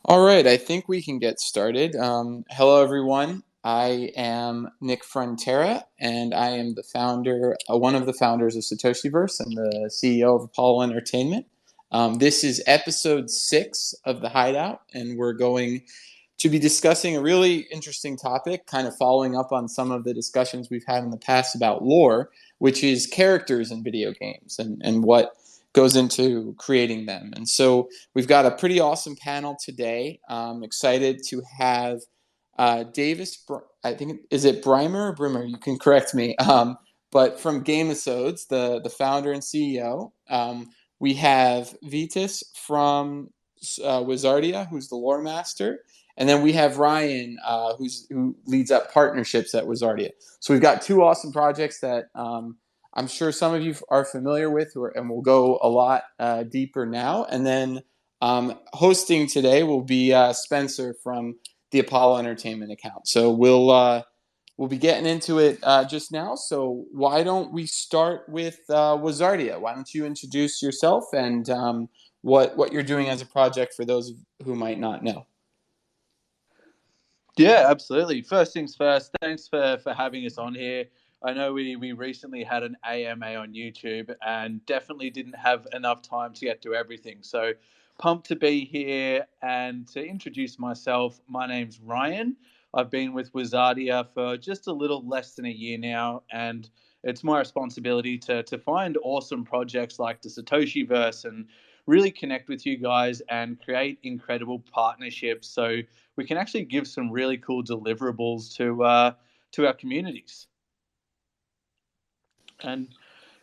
All right, I think we can get started. Hello, everyone. I am Nick Frontera, and I am the founder, one of the founders of Satoshiverse and the CEO of Apollo Entertainment. This is episode 6 of the Hideout, and we're going to be discussing a really interesting topic, kind of following up on some of the discussions we've had in the past about lore, which is characters in video games and what goes into creating them. And so we've got a pretty awesome panel today. I'm excited to have Davis, I think, is it Breimer or Brimmer? You can correct me. But from Gamesodes, the founder and CEO. We have Vitas from Wizardia, who's the lore master. And then we have Ryan, who leads up partnerships at Wizardia. So we've got two awesome projects that I'm sure some of you are familiar with, and we'll go a lot deeper now. And then hosting today will be Spencer from the Apollo Entertainment account. So we'll be getting into it just now. So why don't we start with Wizardia? Why don't you introduce yourself and what you're doing as a project for those who might not know? Yeah, absolutely. First things first, thanks for having us on here. I know we recently had an AMA on YouTube and definitely didn't have enough time to get to everything. So pumped to be here and to introduce myself. My name's Ryan. I've been with Wizardia for just a little less than a year now, and it's my responsibility to find awesome projects like the Satoshiverse and really connect with you guys and create incredible partnerships. So we can actually give some really cool deliverables to our communities. And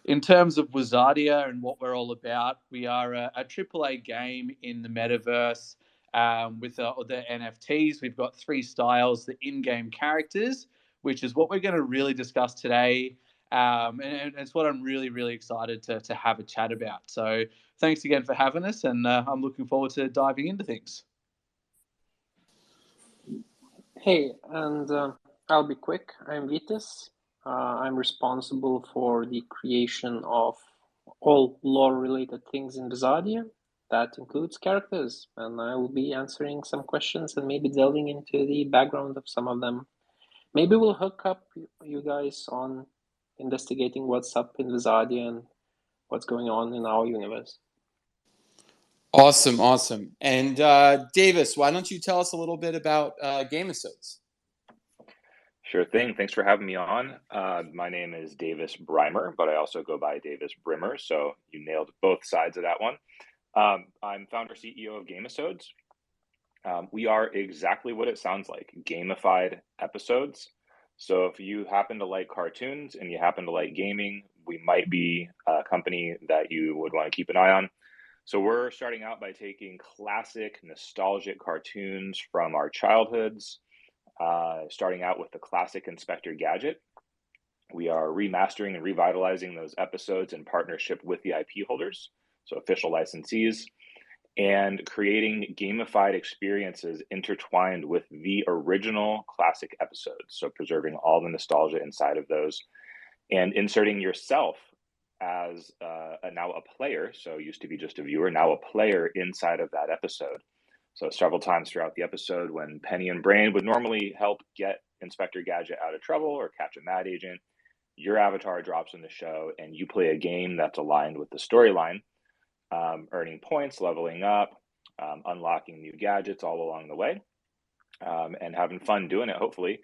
in terms of Wizardia and what we're all about, we are a AAA game in the metaverse with the NFTs. We've got three styles: the in-game characters, which is what we're going to really discuss today. And it's what I'm really, really excited to have a chat about. So thanks again for having us, and I'm looking forward to diving into things. Hey, and I'll be quick. I'm Vitas. I'm responsible for the creation of all lore-related things in Visadia. That includes characters, and I will be answering some questions and maybe delving into the background of some of them. Maybe we'll hook up you guys on investigating what's up in Visadia and what's going on in our universe. Awesome. And Davis, why don't you tell us a little bit about Gamesodes? Sure thing. Thanks for having me on. My name is Davis Breimer, but I also go by Davis Brimmer, so you nailed both sides of that one. I'm founder CEO of Gamesodes. We are exactly what it sounds like, gamified episodes. So if you happen to like cartoons and you happen to like gaming, we might be a company that you would want to keep an eye on. So we're starting out by taking classic nostalgic cartoons from our childhoods, starting out with the classic Inspector Gadget. We are remastering and revitalizing those episodes in partnership with the IP holders, so official licensees, and creating gamified experiences intertwined with the original classic episodes. So preserving all the nostalgia inside of those and inserting yourself as now a player. So used to be just a viewer, now a player inside of that episode. So several times throughout the episode when Penny and Brain would normally help get Inspector Gadget out of trouble or catch a mad agent, your avatar drops in the show and you play a game that's aligned with the storyline, earning points, leveling up, unlocking new gadgets all along the way, and having fun doing it, hopefully.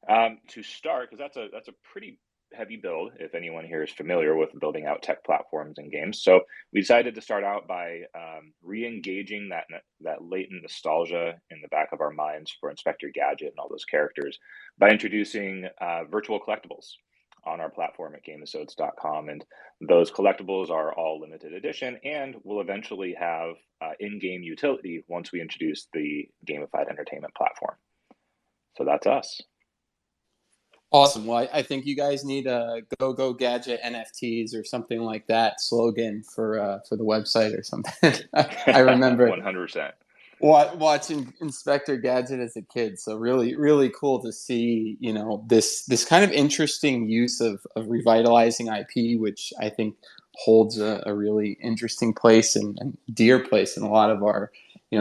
To start, because that's a pretty heavy build, if anyone here is familiar with building out tech platforms and games. So we decided to start out by re-engaging that latent nostalgia in the back of our minds for Inspector Gadget and all those characters by introducing virtual collectibles on our platform at gamesodes.com. And those collectibles are all limited edition and will eventually have in-game utility once we introduce the gamified entertainment platform. So that's us. Awesome. Well, I think you guys need a Go Gadget NFTs or something like that slogan for the website or something. I remember 100%. Watching Inspector Gadget as a kid. So really cool to see, this kind of interesting use of revitalizing IP, which I think holds a really interesting place and dear place in a lot of our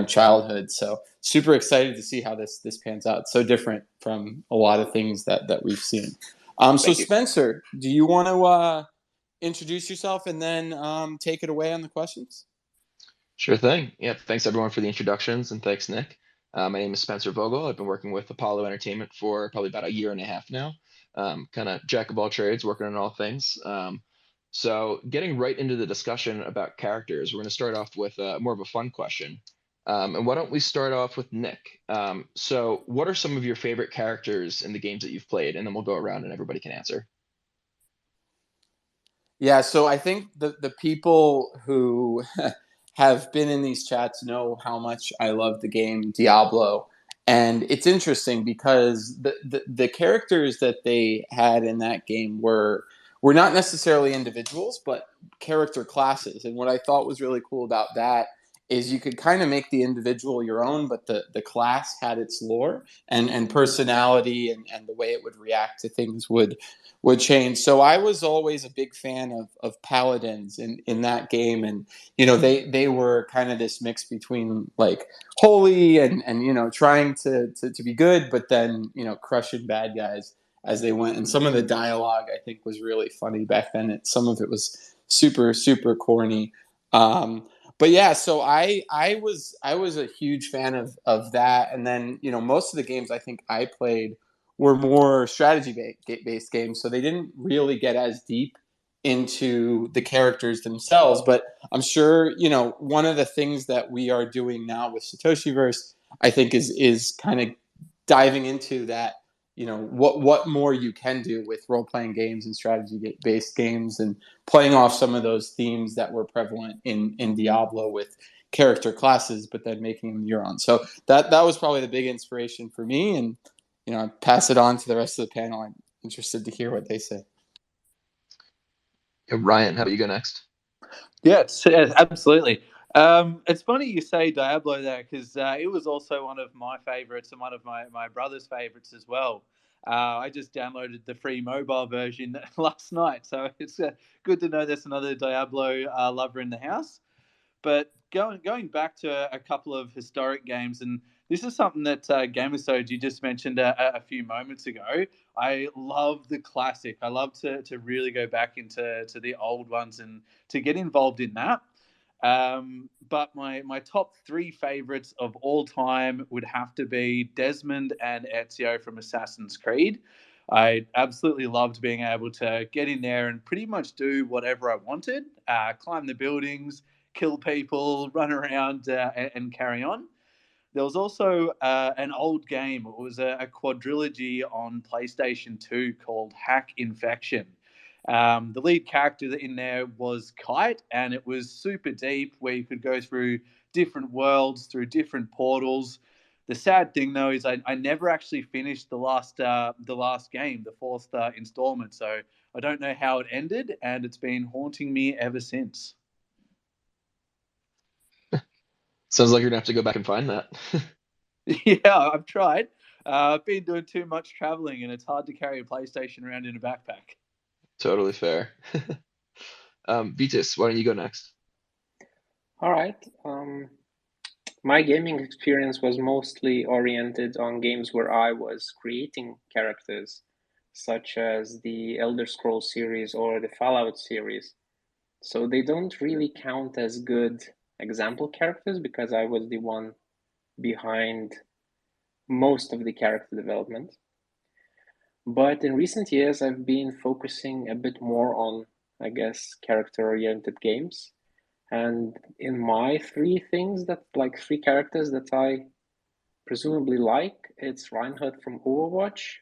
childhood. So super excited to see how this pans out. So different from a lot of things that we've seen. So Thank you. Spencer, do you want to introduce yourself and then take it away on the questions? Sure thing. Yeah, thanks everyone for the introductions, and thanks, Nick. My name is Spencer Vogel. I've been working with Apollo Entertainment for probably about a year and a half now. Kind of jack of all trades, working on all things. So getting right into the discussion about characters, we're going to start off with more of a fun question. And why don't we start off with Nick? So what are some of your favorite characters in the games that you've played? And then we'll go around and everybody can answer. Yeah, so I think the people who have been in these chats know how much I love the game Diablo. And it's interesting because the characters that they had in that game were not necessarily individuals, but character classes. And what I thought was really cool about that is you could kind of make the individual your own, but the class had its lore and personality, and the way it would react to things would change. So I was always a big fan of paladins in that game. And they were kind of this mix between like holy and trying to be good, but then crushing bad guys as they went. And some of the dialogue I think was really funny back then. Some of it was super super corny. But yeah, so I was a huge fan of that. And then most of the games I think I played were more strategy based games, so they didn't really get as deep into the characters themselves. But I'm sure one of the things that we are doing now with Satoshiverse, I think, is kind of diving into that. What more you can do with role playing games and strategy based games, and playing off some of those themes that were prevalent in Diablo with character classes, but then making them your own. So that was probably the big inspiration for me. And pass it on to the rest of the panel. I'm interested to hear what they say. Yeah, Ryan, how about you go next? Yeah, absolutely. It's funny you say Diablo there, because it was also one of my favorites and one of my brother's favorites as well. I just downloaded the free mobile version last night, so it's good to know there's another Diablo lover in the house. But going back to a couple of historic games, and this is something that Gamersode you just mentioned a few moments ago. I love the classic. I love to really go back into the old ones and to get involved in that. But my top three favorites of all time would have to be Desmond and Ezio from Assassin's Creed. I absolutely loved being able to get in there and pretty much do whatever I wanted, climb the buildings, kill people, run around, and carry on. There was also an old game. It was a quadrilogy on PlayStation 2 called Hack Infection. The lead character in there was Kite, and it was super deep, where you could go through different worlds, through different portals. The sad thing, though, is I never actually finished the last game, the fourth installment. So I don't know how it ended, and it's been haunting me ever since. Sounds like you're gonna have to go back and find that. Yeah, I've tried. I've been doing too much traveling, and it's hard to carry a PlayStation around in a backpack. Totally fair. Vitus, why don't you go next? All right. My gaming experience was mostly oriented on games where I was creating characters, such as the Elder Scrolls series or the Fallout series. So they don't really count as good example characters because I was the one behind most of the character development. But in recent years, I've been focusing a bit more on, I guess, character-oriented games. And in my three characters that I presumably like, it's Reinhardt from Overwatch,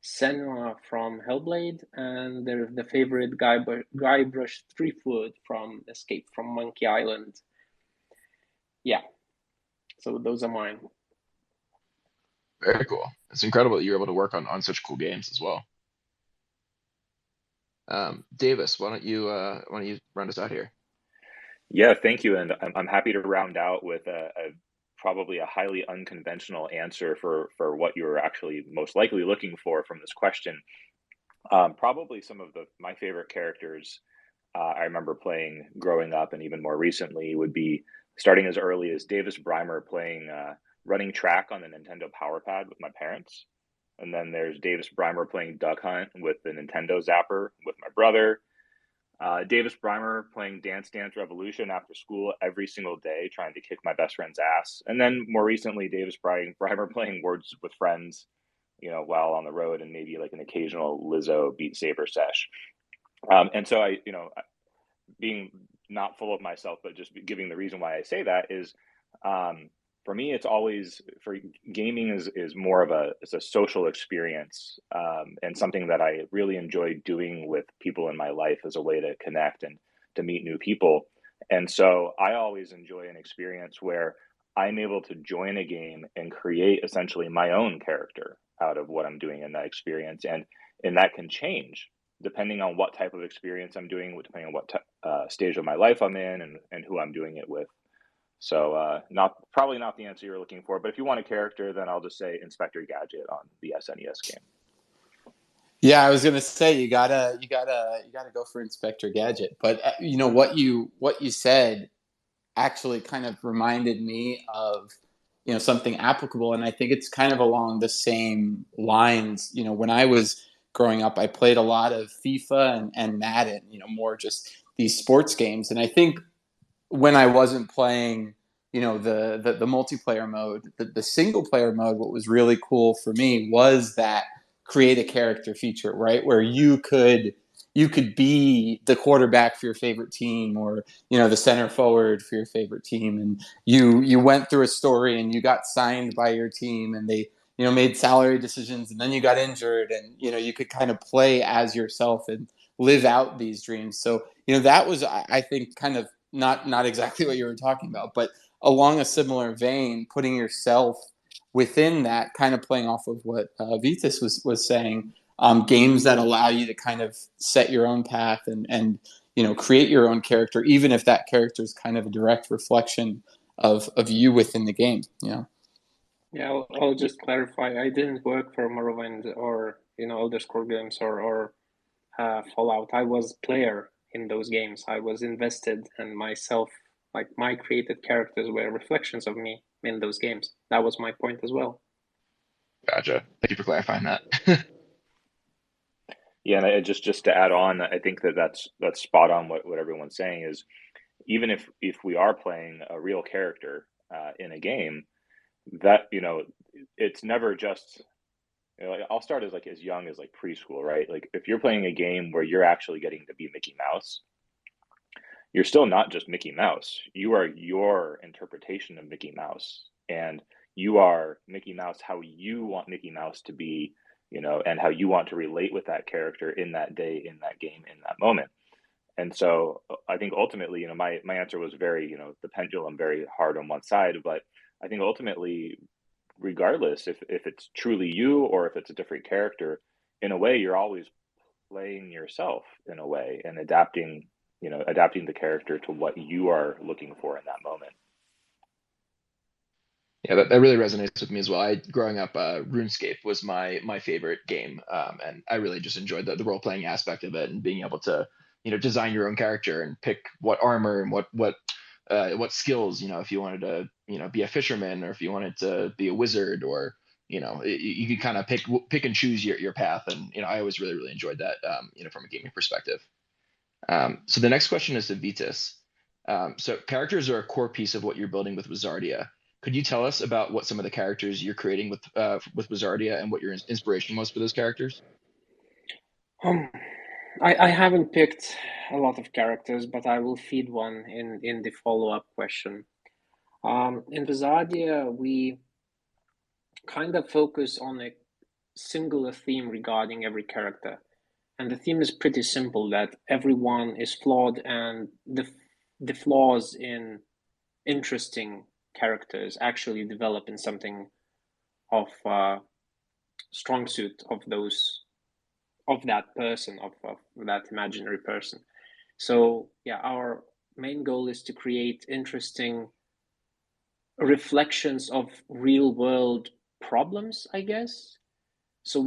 Senua from Hellblade, and the favorite Guybrush Threepwood from Escape from Monkey Island. Yeah, so those are mine. Very cool. It's incredible that you're able to work on such cool games as well. Davis, why don't you round us out here? Yeah, thank you, and I'm happy to round out with probably a highly unconventional answer for what you're actually most likely looking for from this question. Probably some of my favorite characters I remember playing growing up, and even more recently would be starting as early as Davis Breimer playing running track on the Nintendo Power Pad with my parents. And then there's Davis Breimer playing Duck Hunt with the Nintendo Zapper with my brother. Davis Breimer playing Dance Dance Revolution after school every single day, trying to kick my best friend's ass. And then more recently, Davis Breimer playing Words with Friends, while on the road, and maybe like an occasional Lizzo Beat Saber sesh. And so being not full of myself, but just giving the reason why I say that is, for me, it's always for gaming is more of it's a social experience, and something that I really enjoy doing with people in my life as a way to connect and to meet new people. And so I always enjoy an experience where I'm able to join a game and create essentially my own character out of what I'm doing in that experience. And that can change depending on what type of experience I'm doing, depending on what stage of my life I'm in, and who I'm doing it with. So probably not the answer you're looking for, but if you want a character, then I'll just say Inspector Gadget on the SNES game. Yeah, I was gonna say you gotta go for Inspector Gadget, but what you said actually kind of reminded me of something applicable, and I think it's kind of along the same lines. When I was growing up, I played a lot of FIFA and Madden, more just these sports games, and I think when I wasn't playing, the multiplayer mode, the single player mode, what was really cool for me was that create a character feature, right? Where you could be the quarterback for your favorite team, or the center forward for your favorite team, and you went through a story and you got signed by your team, and they made salary decisions, and then you got injured, and you could kind of play as yourself and live out these dreams. So that was, I think, kind of not exactly what you were talking about, but along a similar vein, putting yourself within that, kind of playing off of what Vitas was saying, games that allow you to kind of set your own path and create your own character, even if that character is kind of a direct reflection of you within the game. Yeah, I'll just clarify. I didn't work for Morrowind or Elder Scrolls games or Fallout. I was player in those games. I was invested, and myself, like my created characters were reflections of me in those games. That was my point as well. Gotcha. Thank you for clarifying that. Yeah, and just to add on, I think that's spot on. What everyone's saying is, even if we are playing a real character in a game, that it's never just like, I'll start as young as like preschool, right? Like if you're playing a game where you're actually getting to be Mickey Mouse, you're still not just Mickey Mouse. You are your interpretation of Mickey Mouse, and you are Mickey Mouse how you want Mickey Mouse to be, and how you want to relate with that character in that day, in that game, in that moment. And so I think ultimately, my answer was very, the pendulum very hard on one side, but I think ultimately, regardless if it's truly you or if it's a different character, in a way, you're always playing yourself in a way and adapting the character to what you are looking for in that moment. Yeah, that really resonates with me as well. Growing up, RuneScape was my favorite game, and I really just enjoyed the role playing aspect of it and being able to design your own character and pick what armor and what skills, if you wanted to be a fisherman, or if you wanted to be a wizard, or you could kind of pick and choose your path, and I always really enjoyed that, from a gaming perspective. So the next question is to Vitas. So characters are a core piece of what you're building with Wizardia. Could you tell us about what some of the characters you're creating with Wizardia and what your inspiration was for those characters? I haven't picked a lot of characters, but I will feed one in the follow-up question. In Wizardia, we kind of focus on a singular theme regarding every character. And the theme is pretty simple, that everyone is flawed, and the flaws in interesting characters actually develop in something of strong suit of that person, of that imaginary person. So yeah, our main goal is to create interesting reflections of real world problems, I guess. So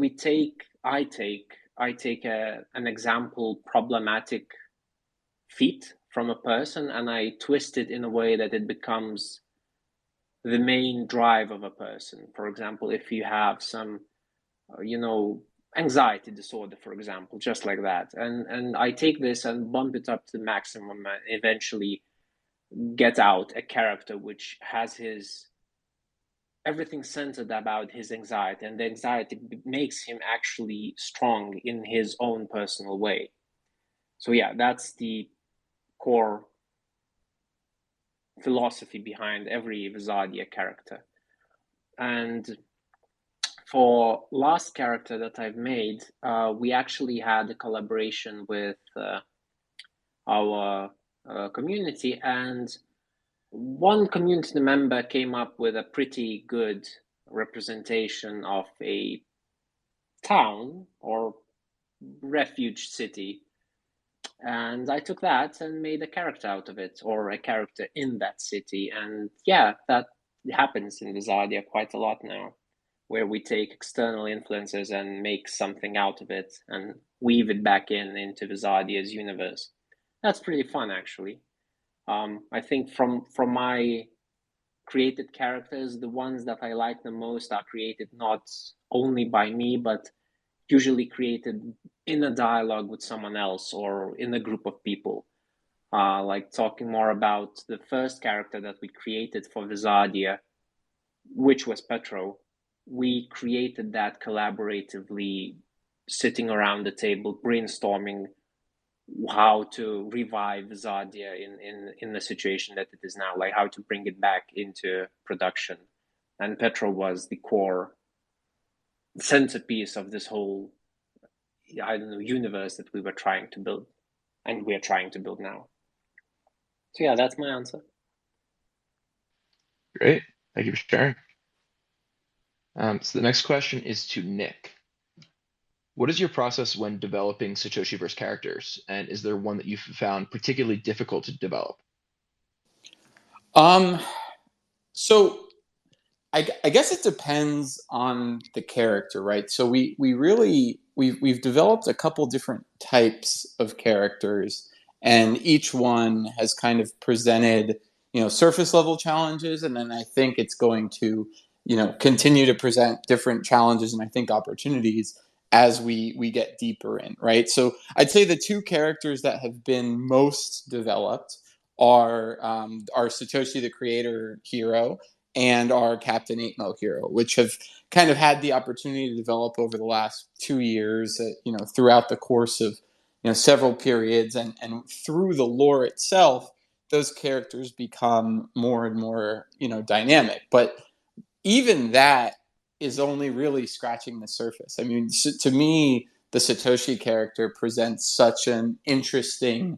I take an example problematic feat from a person, and I twist it in a way that it becomes the main drive of a person. For example, if you have some, anxiety disorder, for example, just like that, and I take this and bump it up to the maximum and eventually get out a character which has his everything centered about his anxiety, and the anxiety makes him actually strong in his own personal way. So yeah, that's the core philosophy behind every Visadia character. And for last character that I've made, we actually had a collaboration with our community, and one community member came up with a pretty good representation of a town or refuge city, and I took that and made a character out of it, or a character in that city. And yeah, that happens in Visadia quite a lot now, where we take external influences and make something out of it and weave it back into Visadia's universe. That's pretty fun, actually. I think from my created characters, the ones that I like the most are created not only by me, but usually created in a dialogue with someone else or in a group of people. Like talking more about the first character that we created for Visadia, which was Petro. We created that collaboratively, sitting around the table, brainstorming how to revive Visadia in the situation that it is now, like how to bring it back into production. And Petro was the core centerpiece of this whole, universe that we were trying to build, and we're trying to build now. So yeah, that's my answer. Great. Thank you for sharing. So the next question is to Nick. What is your process when developing Satoshiverse characters, and is there one that you've found particularly difficult to develop? So I guess it depends on the character, right? So we've developed a couple different types of characters, and each one has kind of presented, surface level challenges, and then I think it's going to, continue to present different challenges and I think opportunities as we get deeper in, right? So I'd say the two characters that have been most developed are Satoshi the Creator hero and our Captain 8-Mo hero, which have kind of had the opportunity to develop over the last 2 years, throughout the course of, several periods, and through the lore itself, those characters become more and more, dynamic. But even that is only really scratching the surface. I mean, to me, the Satoshi character presents such an interesting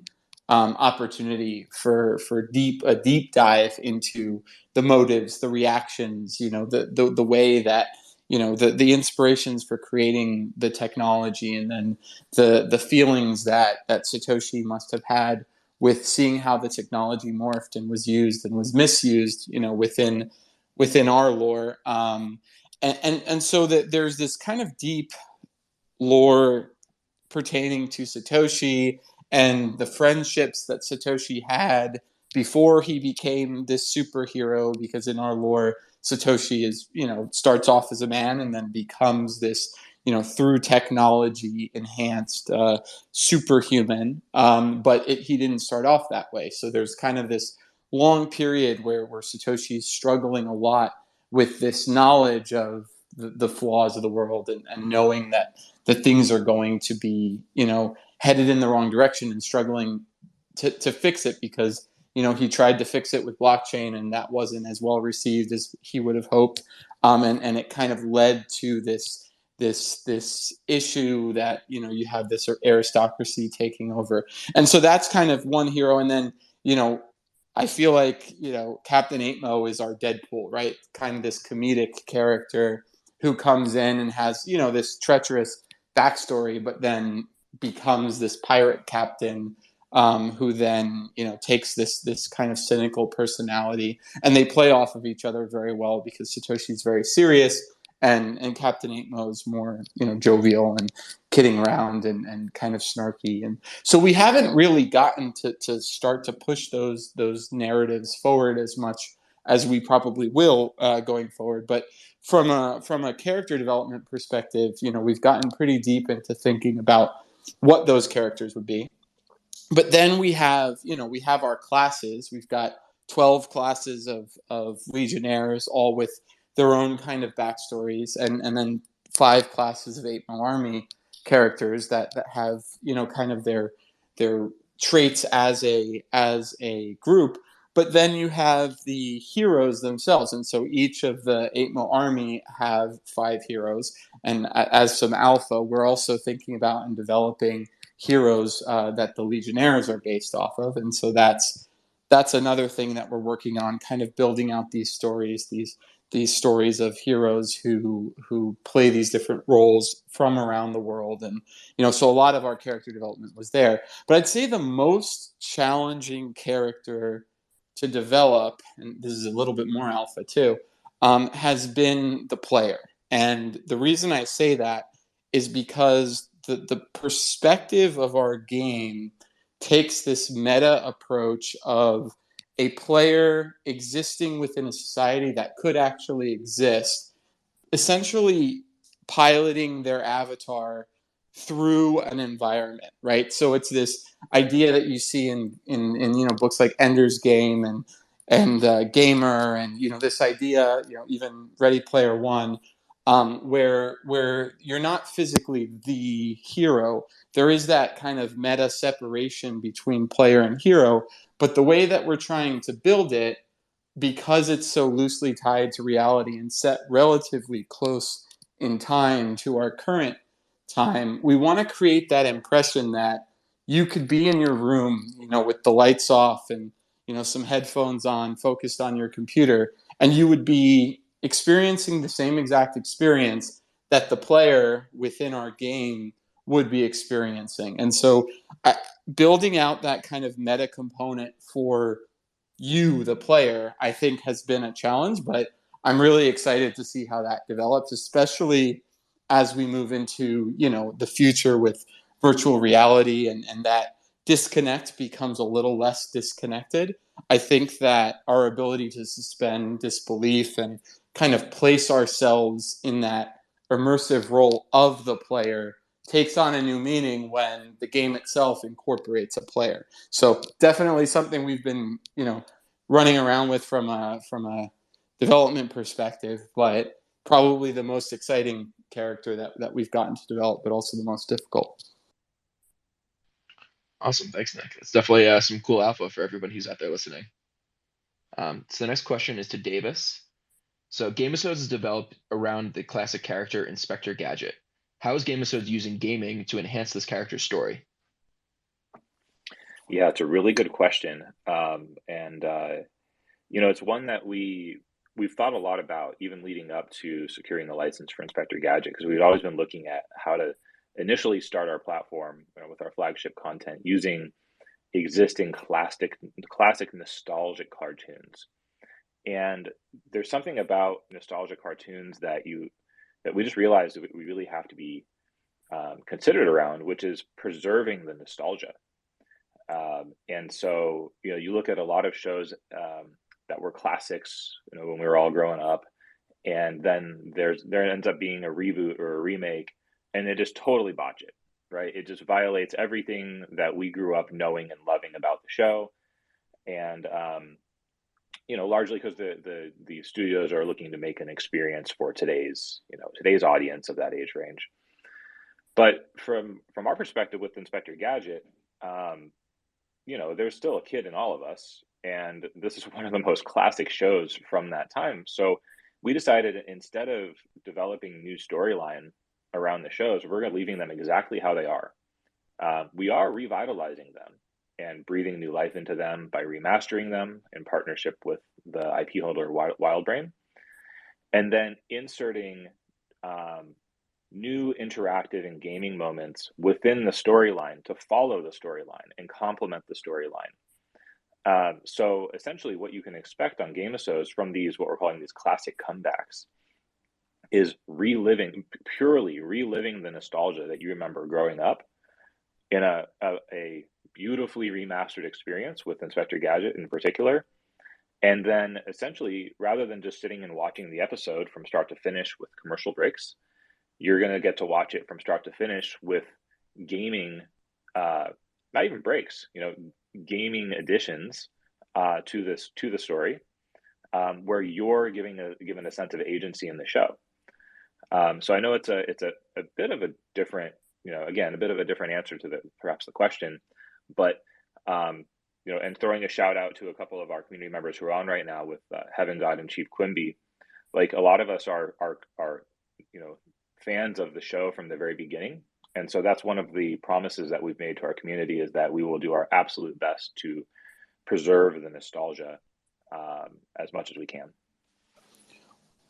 opportunity for a deep dive into the motives, the reactions, the way that, the inspirations for creating the technology, and then the feelings that Satoshi must have had with seeing how the technology morphed and was used and was misused, within our lore. And so that there's this kind of deep lore pertaining to Satoshi and the friendships that Satoshi had before he became this superhero, because in our lore, Satoshi is, starts off as a man and then becomes this, through technology enhanced superhuman. But he didn't start off that way. So there's kind of this long period where Satoshi is struggling a lot with this knowledge of the flaws of the world, and knowing that things are going to be, headed in the wrong direction, and struggling to fix it, because, he tried to fix it with blockchain and that wasn't as well received as he would have hoped. And it kind of led to this issue that, you have this aristocracy taking over. And so that's kind of one hero. And then, I feel like, Captain 8-Mo is our Deadpool, right? Kind of this comedic character who comes in and has, this treacherous backstory, but then becomes this pirate captain, who then, takes this kind of cynical personality, and they play off of each other very well, because Satoshi's very serious, and Captain 8-Mo is more, jovial and kidding around and kind of snarky. And so we haven't really gotten to start to push those narratives forward as much as we probably will going forward. But from a character development perspective, we've gotten pretty deep into thinking about what those characters would be. But then we have our classes. We've got 12 classes of legionnaires, all with their own kind of backstories, and then 5 classes of 8 army characters that have kind of their traits as a group. But then you have the heroes themselves, and so each of the 8 army have 5 heroes. And as some alpha, we're also thinking about and developing heroes that the legionnaires are based off of. And so that's another thing that we're working on, kind of building out these stories, these stories of heroes who play these different roles from around the world. And so a lot of our character development was there. But I'd say the most challenging character to develop, and this is a little bit more alpha too, has been the player. And the reason I say that is because the perspective of our game takes this meta approach of a player existing within a society that could actually exist, essentially piloting their avatar through an environment, right? So it's this idea that you see in books like Ender's Game and Gamer, and this idea, even Ready Player One, where you're not physically the hero. There is that kind of meta separation between player and hero, but the way that we're trying to build it, because it's so loosely tied to reality and set relatively close in time to our current time, we want to create that impression that you could be in your room, with the lights off and, some headphones on, focused on your computer, and you would be experiencing the same exact experience that the player within our game would be experiencing. And so building out that kind of meta component for you, the player, I think has been a challenge, but I'm really excited to see how that develops, especially as we move into, the future with virtual reality, and that disconnect becomes a little less disconnected. I think that our ability to suspend disbelief and kind of place ourselves in that immersive role of the player takes on a new meaning when the game itself incorporates a player. So definitely something we've been, running around with from a development perspective, but probably the most exciting character that we've gotten to develop, but also the most difficult. Awesome. Thanks, Nick. It's definitely some cool alpha for everybody who's out there listening. So the next question is to Davis. So Gamesodes is developed around the classic character Inspector Gadget. How is Gamesodes using gaming to enhance this character's story? Yeah, it's a really good question. It's one that we've thought a lot about, even leading up to securing the license for Inspector Gadget, because we've always been looking at how to initially start our platform, with our flagship content using existing classic nostalgic cartoons. And there's something about nostalgic cartoons that we just realized that we really have to be considered around, which is preserving the nostalgia. And so, you look at a lot of shows that were classics, when we were all growing up, and then there ends up being a reboot or a remake, and they just totally botch it, right? It just violates everything that we grew up knowing and loving about the show, and largely because the studios are looking to make an experience for today's audience of that age range. But from our perspective with Inspector Gadget, there's still a kid in all of us, and this is one of the most classic shows from that time. So we decided, instead of developing new storyline around the shows, we're going to leaving them exactly how they are. We are revitalizing them and breathing new life into them by remastering them in partnership with the IP holder Wildbrain, and then inserting new interactive and gaming moments within the storyline to follow the storyline and complement the storyline. So essentially what you can expect on Gamesodes from these, what we're calling these classic comebacks, is purely reliving the nostalgia that you remember growing up in a beautifully remastered experience with Inspector Gadget in particular. And then essentially, rather than just sitting and watching the episode from start to finish with commercial breaks, you're going to get to watch it from start to finish with gaming, not even breaks, gaming additions to the story, where you're given a sense of agency in the show. So I know it's a bit of a different, again, a bit of a different answer to perhaps the question, but and throwing a shout out to a couple of our community members who are on right now with Heaven God and Chief Quimby. Like, a lot of us are fans of the show from the very beginning, and so that's one of the promises that we've made to our community, is that we will do our absolute best to preserve the nostalgia as much as we can.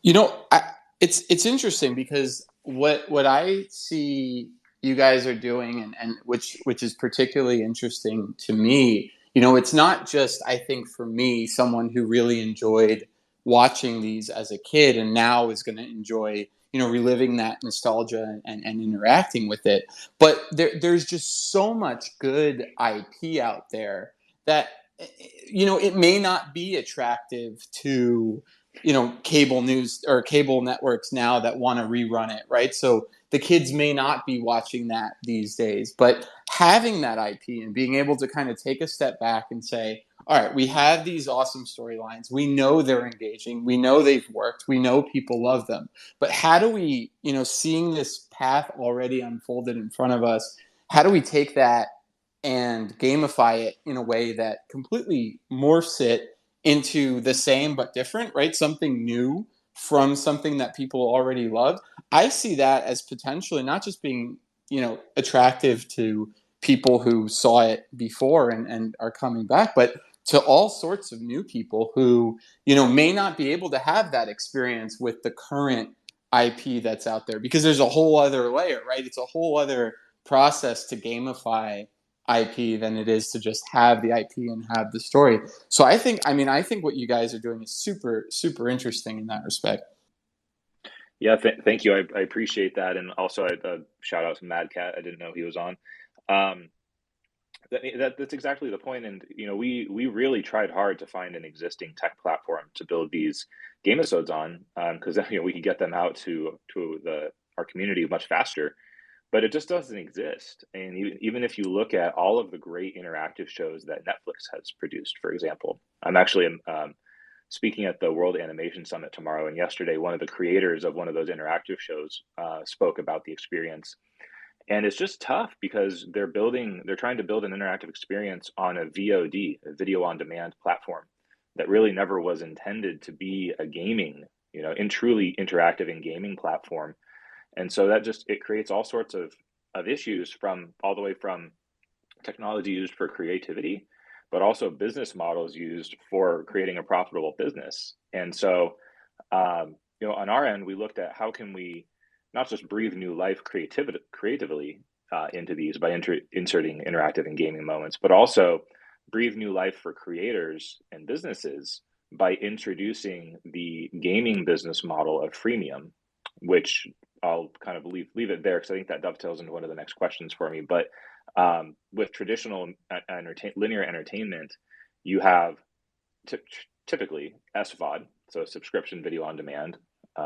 It's interesting because what I see you guys are doing, and which is particularly interesting to me, it's not just, I think, for me, someone who really enjoyed watching these as a kid and now is going to enjoy, reliving that nostalgia and interacting with it. But there's just so much good IP out there that, it may not be attractive to, cable news or cable networks now that want to rerun it, right? So the kids may not be watching that these days, but having that IP and being able to kind of take a step back and say, all right, we have these awesome storylines. We know they're engaging. We know they've worked. We know people love them. But how do we, seeing this path already unfolded in front of us, how do we take that and gamify it in a way that completely morphs it into the same but different, right? Something new from something that people already loved. I see that as potentially not just being, attractive to people who saw it before and are coming back, but to all sorts of new people who, may not be able to have that experience with the current IP that's out there, because there's a whole other layer, right? It's a whole other process to gamify IP than it is to just have the IP and have the story. So I think what you guys are doing is super, super interesting in that respect. Yeah, thank you. I appreciate that. And also, shout out to Mad Cat. I didn't know he was on. That's exactly the point. And, we really tried hard to find an existing tech platform to build these game episodes on, because, we could get them out to our community much faster. But it just doesn't exist. And even if you look at all of the great interactive shows that Netflix has produced, for example, I'm actually speaking at the World Animation Summit tomorrow. And yesterday, one of the creators of one of those interactive shows spoke about the experience. And it's just tough because they're trying to build an interactive experience on a VOD, a video on demand platform, that really never was intended to be a gaming, in truly interactive and gaming platform. And so it creates all sorts of issues, all the way from technology used for creativity, but also business models used for creating a profitable business. And so, on our end, we looked at how can we not just breathe new life creatively into these by inserting interactive and gaming moments, but also breathe new life for creators and businesses by introducing the gaming business model of freemium, which I'll kind of leave it there because I think that dovetails into one of the next questions for me. But with traditional linear entertainment, you have typically SVOD, so subscription video on demand,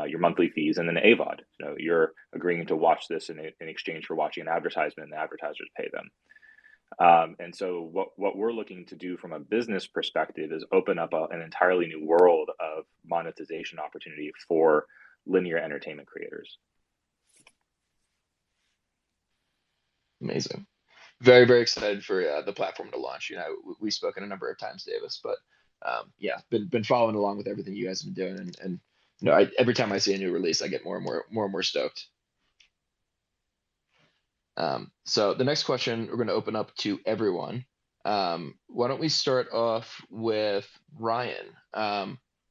your monthly fees, and then AVOD. You're agreeing to watch this in exchange for watching an advertisement, and the advertisers pay them. And so what we're looking to do from a business perspective is open up an entirely new world of monetization opportunity for linear entertainment creators. Amazing. Very, very excited for the platform to launch. We've spoken a number of times, Davis, but been following along with everything you guys have been doing, and every time I see a new release, I get more and more stoked. So the next question we're going to open up to everyone. Why don't we start off with Ryan?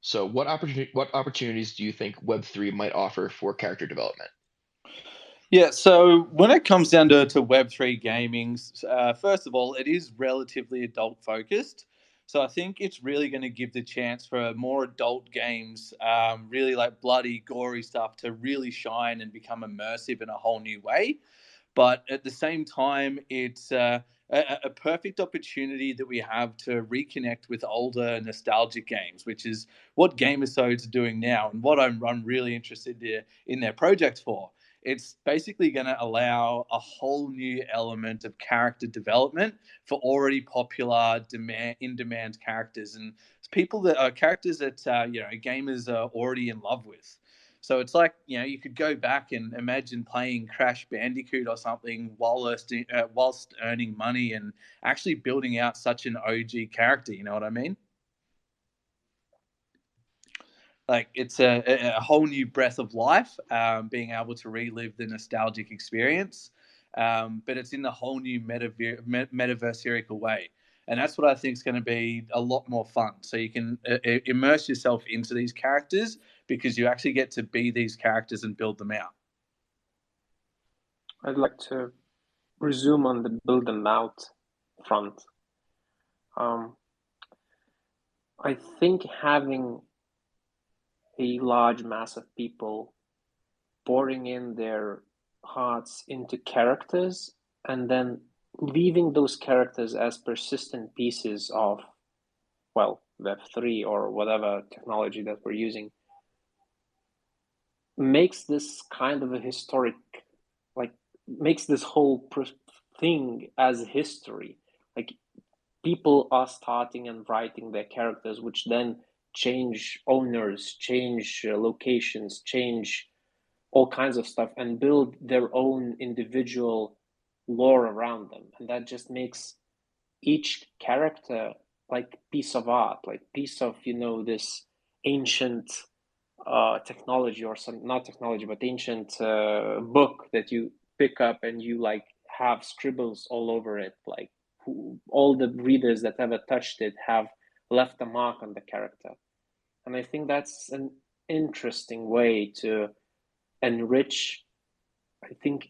So what opportunities do you think Web3 might offer for character development? Yeah, so when it comes down to Web3 gaming, first of all, it is relatively adult focused. So I think it's really going to give the chance for more adult games, really like bloody, gory stuff, to really shine and become immersive in a whole new way. But at the same time, it's a perfect opportunity that we have to reconnect with older nostalgic games, which is what Gamersodes are doing now, and what I'm really interested in their project for. It's basically going to allow a whole new element of character development for already popular in-demand characters, and people that are characters that gamers are already in love with. So it's like, you could go back and imagine playing Crash Bandicoot or something whilst earning money and actually building out such an OG character. You know what I mean? Like, it's a whole new breath of life, being able to relive the nostalgic experience, but it's in the whole new metaversical way. And that's what I think is going to be a lot more fun. So you can immerse yourself into these characters because you actually get to be these characters and build them out. I'd like to resume on the build them out front. I think having a large mass of people pouring in their hearts into characters and then leaving those characters as persistent pieces of, well, Web3 or whatever technology that we're using makes this kind of a historic, like, makes this whole thing as history. Like, people are starting and writing their characters, which then change owners, change locations, change all kinds of stuff, and build their own individual lore around them. And that just makes each character like piece of art, like piece of, this ancient technology, or some, not technology, but ancient book that you pick up and you like have scribbles all over it. Like, all the readers that ever touched it have left a mark on the character. And I think that's an interesting way to enrich, I think,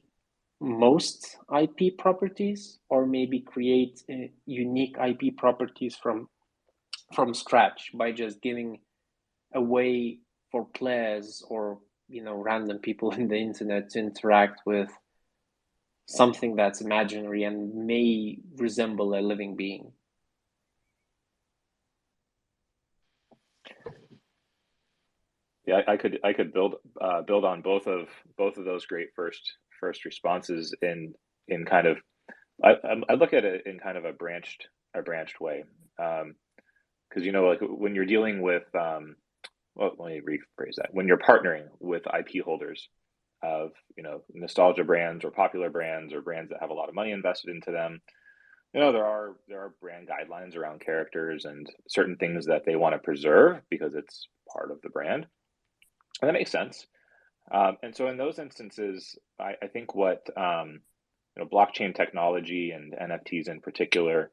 most IP properties, or maybe create unique IP properties from scratch by just giving a way for players or random people in the internet to interact with something that's imaginary and may resemble a living being. Yeah, I could build on both of those great first responses in kind of, I look at it in kind of a branched way, because like when you're dealing with well, let me rephrase that. When you're partnering with IP holders of nostalgia brands or popular brands or brands that have a lot of money invested into them, there are brand guidelines around characters and certain things that they want to preserve because it's part of the brand. And that makes sense. And so in those instances, I think what blockchain technology and NFTs in particular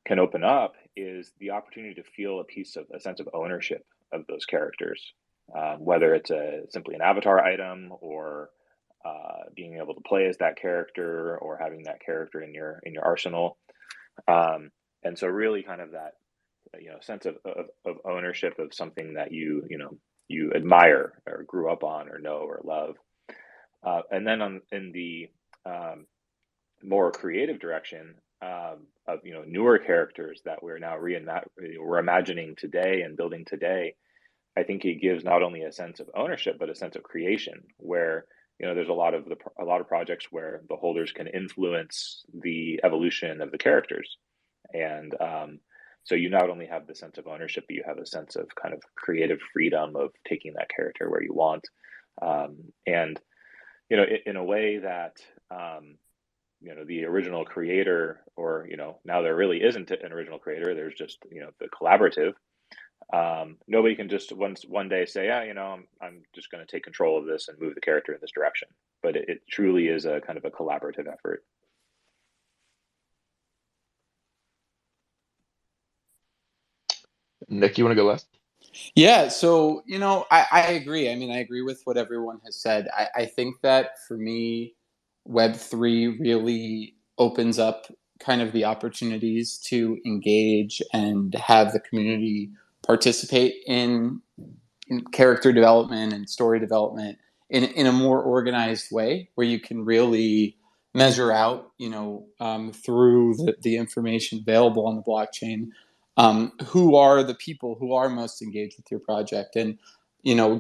can open up is the opportunity to feel a sense of ownership of those characters, whether it's simply an avatar item or being able to play as that character or having that character in your arsenal. And so really kind of that sense of ownership of something that you admire or grew up on or know or love. And then in the more creative direction of newer characters that we're now we're imagining today and building today, I think it gives not only a sense of ownership but a sense of creation, where there's a lot of projects where the holders can influence the evolution of the characters, and so you not only have the sense of ownership, but you have a sense of kind of creative freedom of taking that character where you want, and in a way that the original creator, or now there really isn't an original creator. There's just the collaborative. Nobody can just one day say, yeah, I'm just going to take control of this and move the character in this direction. But it truly is a kind of a collaborative effort. Nick, you want to go last? Yeah, so I agree. I mean, I agree with what everyone has said. I think that for me, Web3 really opens up kind of the opportunities to engage and have the community participate in character development and story development in a more organized way, where you can really measure out, through the information available on the blockchain, who are the people who are most engaged with your project, and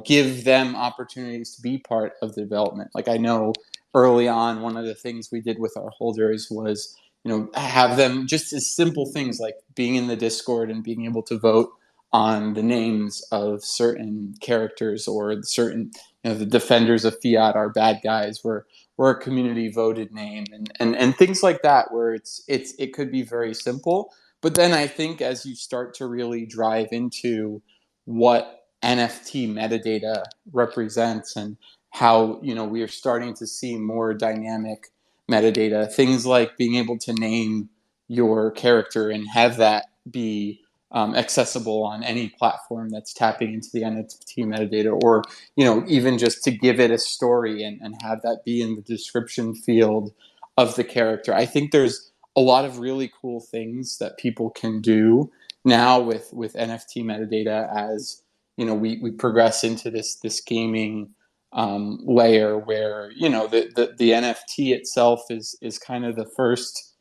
give them opportunities to be part of the development. Like, I know early on, one of the things we did with our holders was have them, just as simple things like being in the Discord and being able to vote on the names of certain characters, or certain, the defenders of fiat are bad guys, were a community voted name, and things like that, where it could be very simple. But then I think as you start to really drive into what NFT metadata represents, and how we are starting to see more dynamic metadata, things like being able to name your character and have that be accessible on any platform that's tapping into the NFT metadata, or even just to give it a story, and have that be in the description field of the character. I think there's a lot of really cool things that people can do now with NFT metadata, as we progress into this gaming layer, where the NFT itself is kind of the first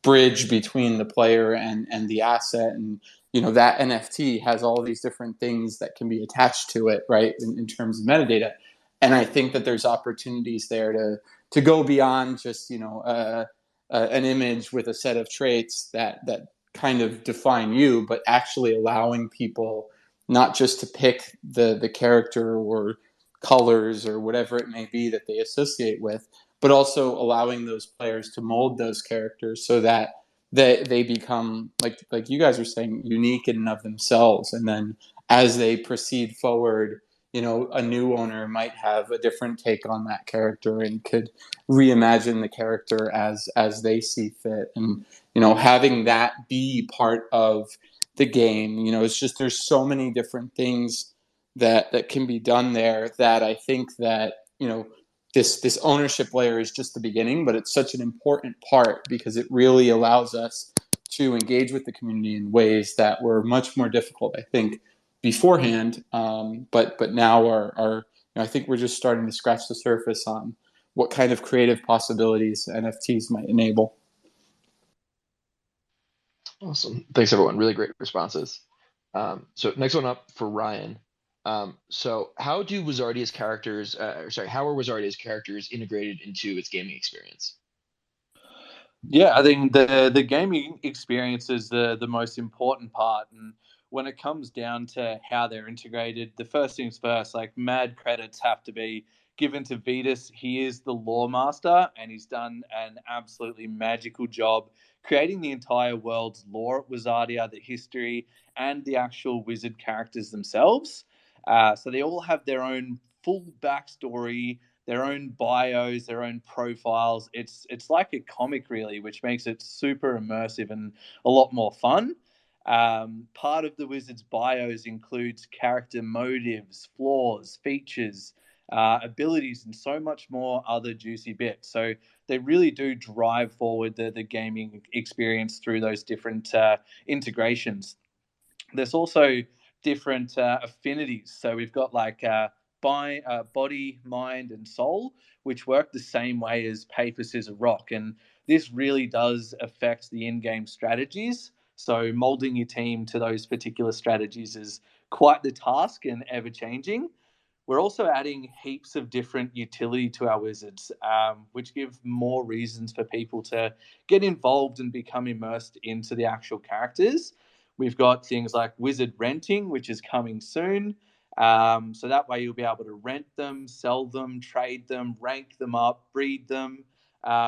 bridge between the player and the asset. And that NFT has all these different things that can be attached to it, right, in terms of metadata. And I think that there's opportunities there to go beyond just an image with a set of traits that kind of define you, but actually allowing people not just to pick the character or colors or whatever it may be that they associate with, but also allowing those players to mold those characters so that they become, like you guys are saying, unique in and of themselves. And then as they proceed forward, a new owner might have a different take on that character and could reimagine the character as they see fit. And having that be part of the game, it's just, there's so many different things that can be done there, that I think that this ownership layer is just the beginning, but it's such an important part, because it really allows us to engage with the community in ways that were much more difficult, I think, beforehand. But now are I think we're just starting to scratch the surface on what kind of creative possibilities NFTs might enable. Awesome. Thanks, everyone. Really great responses. So next one up for Ryan. So how do Wizardia's characters, how are Wizardia's characters integrated into its gaming experience? Yeah, I think the gaming experience is the most important part, and when it comes down to how they're integrated, the first things first, like mad credits have to be given to Vetus. He is the lore master, and he's done an absolutely magical job creating the entire world's lore at Wizardia, the history, and the actual wizard characters themselves. So they all have their own full backstory, their own bios, their own profiles. It's like a comic, really, which makes it super immersive and a lot more fun. Part of the wizard's bios includes character motives, flaws, features, abilities, and so much more other juicy bits. So they really do drive forward the gaming experience through those different integrations. There's also different affinities. So we've got like body, mind, and soul, which work the same way as paper, scissors, rock. And this really does affect the in-game strategies. So molding your team to those particular strategies is quite the task and ever changing. We're also adding heaps of different utility to our wizards, which give more reasons for people to get involved and become immersed into the actual characters. We've got things like wizard renting, which is coming soon. So that way you'll be able to rent them, sell them, trade them, rank them up, breed them,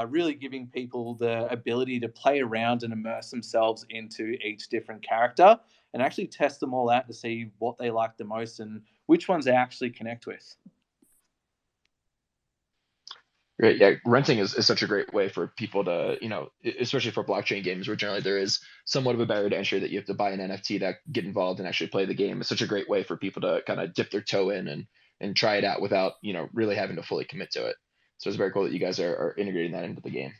really giving people the ability to play around and immerse themselves into each different character and actually test them all out to see what they like the most and which ones they actually connect with. Great. Yeah, renting is such a great way for people to, especially for blockchain games where generally there is somewhat of a barrier to entry that you have to buy an NFT to get involved and actually play the game. It's such a great way for people to kind of dip their toe in and try it out without, really having to fully commit to it. So it's very cool that you guys are integrating that into the game.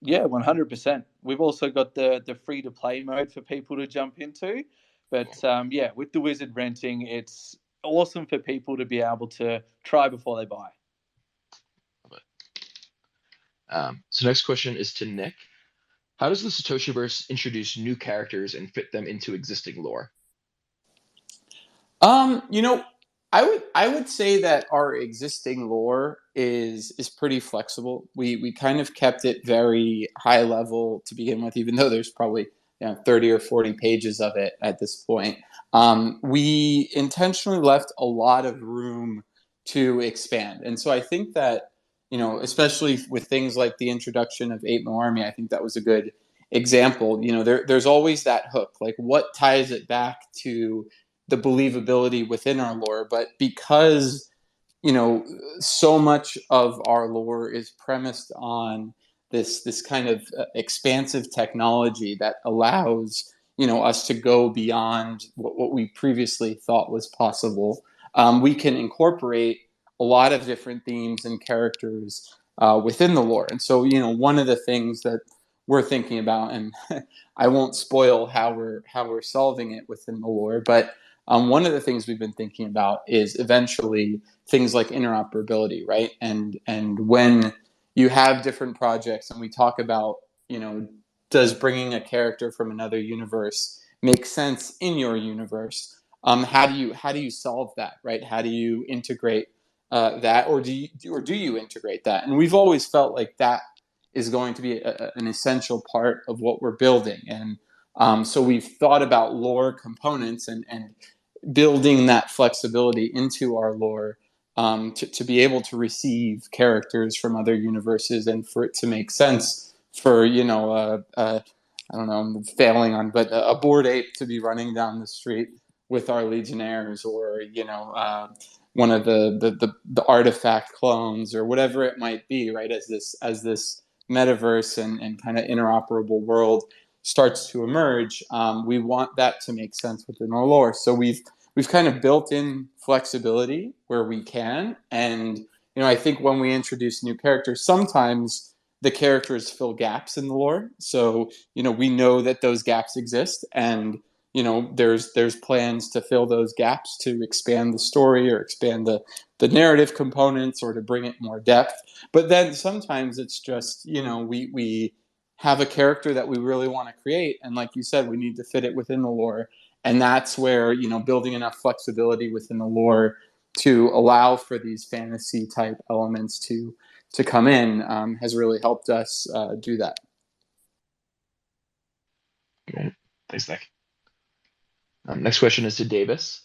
Yeah, 100%. We've also got the free to play mode for people to jump into. But yeah, with the Wizard renting, it's awesome for people to be able to try before they buy. So next question is to Nick. How does the Satoshiverse introduce new characters and fit them into existing lore? You know, I would say that our existing lore is pretty flexible. We kind of kept it very high level to begin with, even though there's probably 30 or 40 pages of it at this point. We intentionally left a lot of room to expand, and so I think that especially with things like the introduction of 8 Mil Army, I think that was a good example. There's always that hook, like what ties it back to the believability within our lore, but because so much of our lore is premised on this kind of expansive technology that allows us to go beyond what we previously thought was possible. We can incorporate a lot of different themes and characters within the lore, and so one of the things that we're thinking about, and I won't spoil how we're solving it within the lore, but one of the things we've been thinking about is eventually things like interoperability, right? And when you have different projects, and we talk about, does bringing a character from another universe make sense in your universe? How do you solve that, right? How do you integrate that, or do you integrate that? And we've always felt like that is going to be an essential part of what we're building, and so we've thought about lore components and building that flexibility into our lore to be able to receive characters from other universes and for it to make sense for I don't know, I'm failing on, but a bored ape to be running down the street with our legionnaires, or one of the artifact clones, or whatever it might be, right? As this metaverse and kind of interoperable world starts to emerge, we want that to make sense within our lore. So we've kind of built in flexibility where we can, and I think when we introduce new characters, sometimes the characters fill gaps in the lore. So we know that those gaps exist, and there's plans to fill those gaps to expand the story or expand the narrative components or to bring it more depth. But then sometimes it's just we have a character that we really want to create, and like you said, we need to fit it within the lore, and that's where building enough flexibility within the lore to allow for these fantasy type elements to come in has really helped us do that. Great. Thanks, Nick. Next question is to Davis.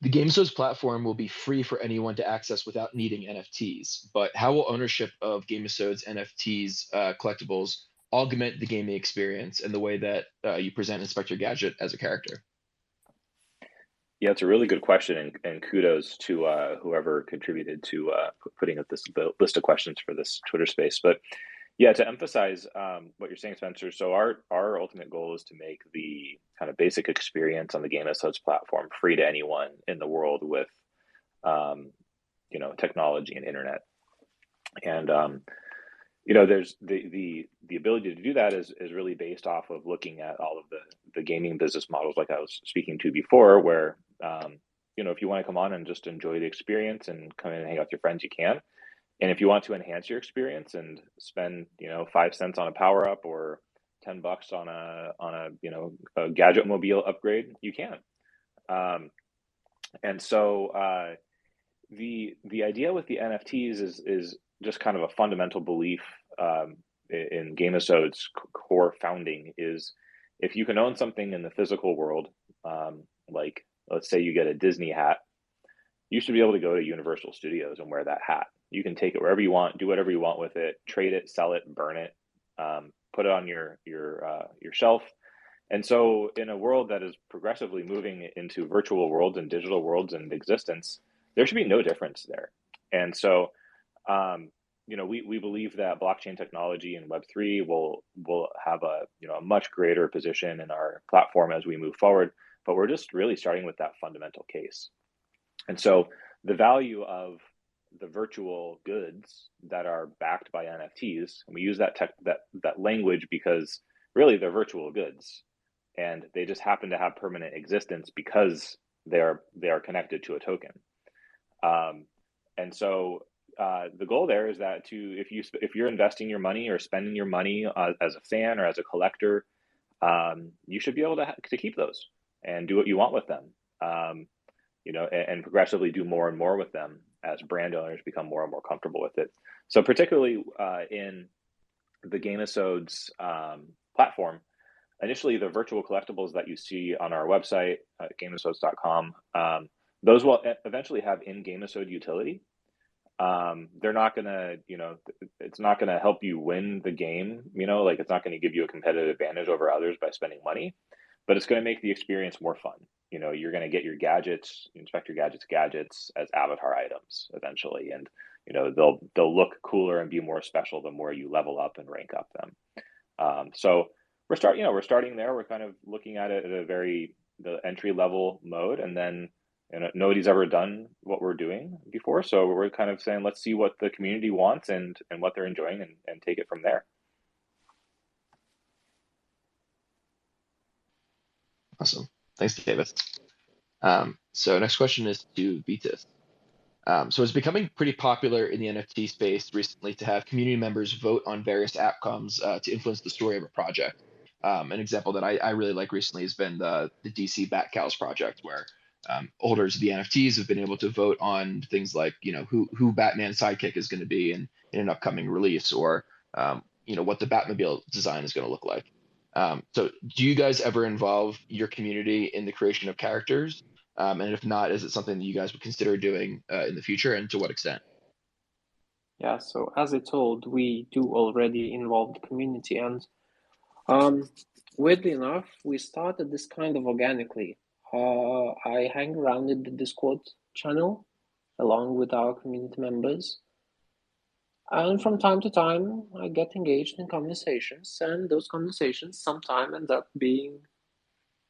The GameSo's platform will be free for anyone to access without needing NFTs, but how will ownership of GameSo's NFTs collectibles augment the gaming experience and the way that you present Inspector Gadget as a character? Yeah, it's a really good question, and kudos to whoever contributed to putting up the list of questions for this Twitter space. But yeah, to emphasize what you're saying, Spencer. So our ultimate goal is to make the kind of basic experience on the Game SOS platform free to anyone in the world with technology and internet. And there's the ability to do that is really based off of looking at all of the gaming business models, like I was speaking to before, where if you want to come on and just enjoy the experience and come in and hang out with your friends, you can. And if you want to enhance your experience and spend 5 cents on a power up or $10 on a gadget mobile upgrade, you can. And so the idea with the NFTs is just kind of a fundamental belief in GameSo's core founding is, if you can own something in the physical world, like let's say you get a Disney hat, you should be able to go to Universal Studios and wear that hat. You can take it wherever you want, do whatever you want with it, trade it, sell it, burn it, put it on your shelf. And so in a world that is progressively moving into virtual worlds and digital worlds and existence, there should be no difference there. And so we believe that blockchain technology and Web3 will have a much greater position in our platform as we move forward. But we're just really starting with that fundamental case. And so the value of the virtual goods that are backed by NFTs. And we use that language because really they're virtual goods, and they just happen to have permanent existence because they are connected to a token. And so the goal there is that if you're investing your money or spending your money as a fan or as a collector, you should be able to keep those and do what you want with them. And progressively do more and more with them as brand owners become more and more comfortable with it. So particularly in the Gamesodes platform, initially the virtual collectibles that you see on our website, gamesodes.com, those will eventually have in-Gamesode utility. They're not gonna, it's not gonna help you win the game, like it's not gonna give you a competitive advantage over others by spending money, but it's gonna make the experience more fun. You're gonna get your gadgets, Inspector gadgets as avatar items eventually, and they'll look cooler and be more special the more you level up and rank up them. So we're starting there. We're kind of looking at it at the entry level mode, and then nobody's ever done what we're doing before, so we're kind of saying let's see what the community wants and what they're enjoying, and take it from there. Awesome. Thanks, David. So next question is to Vitas. So it's becoming pretty popular in the NFT space recently to have community members vote on various outcomes to influence the story of a project. An example that I really like recently has been the DC Bat Cows project, where holders of the NFTs have been able to vote on things like who Batman's sidekick is going to be in an upcoming release, or what the Batmobile design is going to look like. So do you guys ever involve your community in the creation of characters? And if not, is it something that you guys would consider doing in the future, and to what extent? Yeah, so as I told, we do already involve the community, and weirdly enough, we started this kind of organically. I hang around in the Discord channel along with our community members, and from time to time, I get engaged in conversations, and those conversations sometimes end up being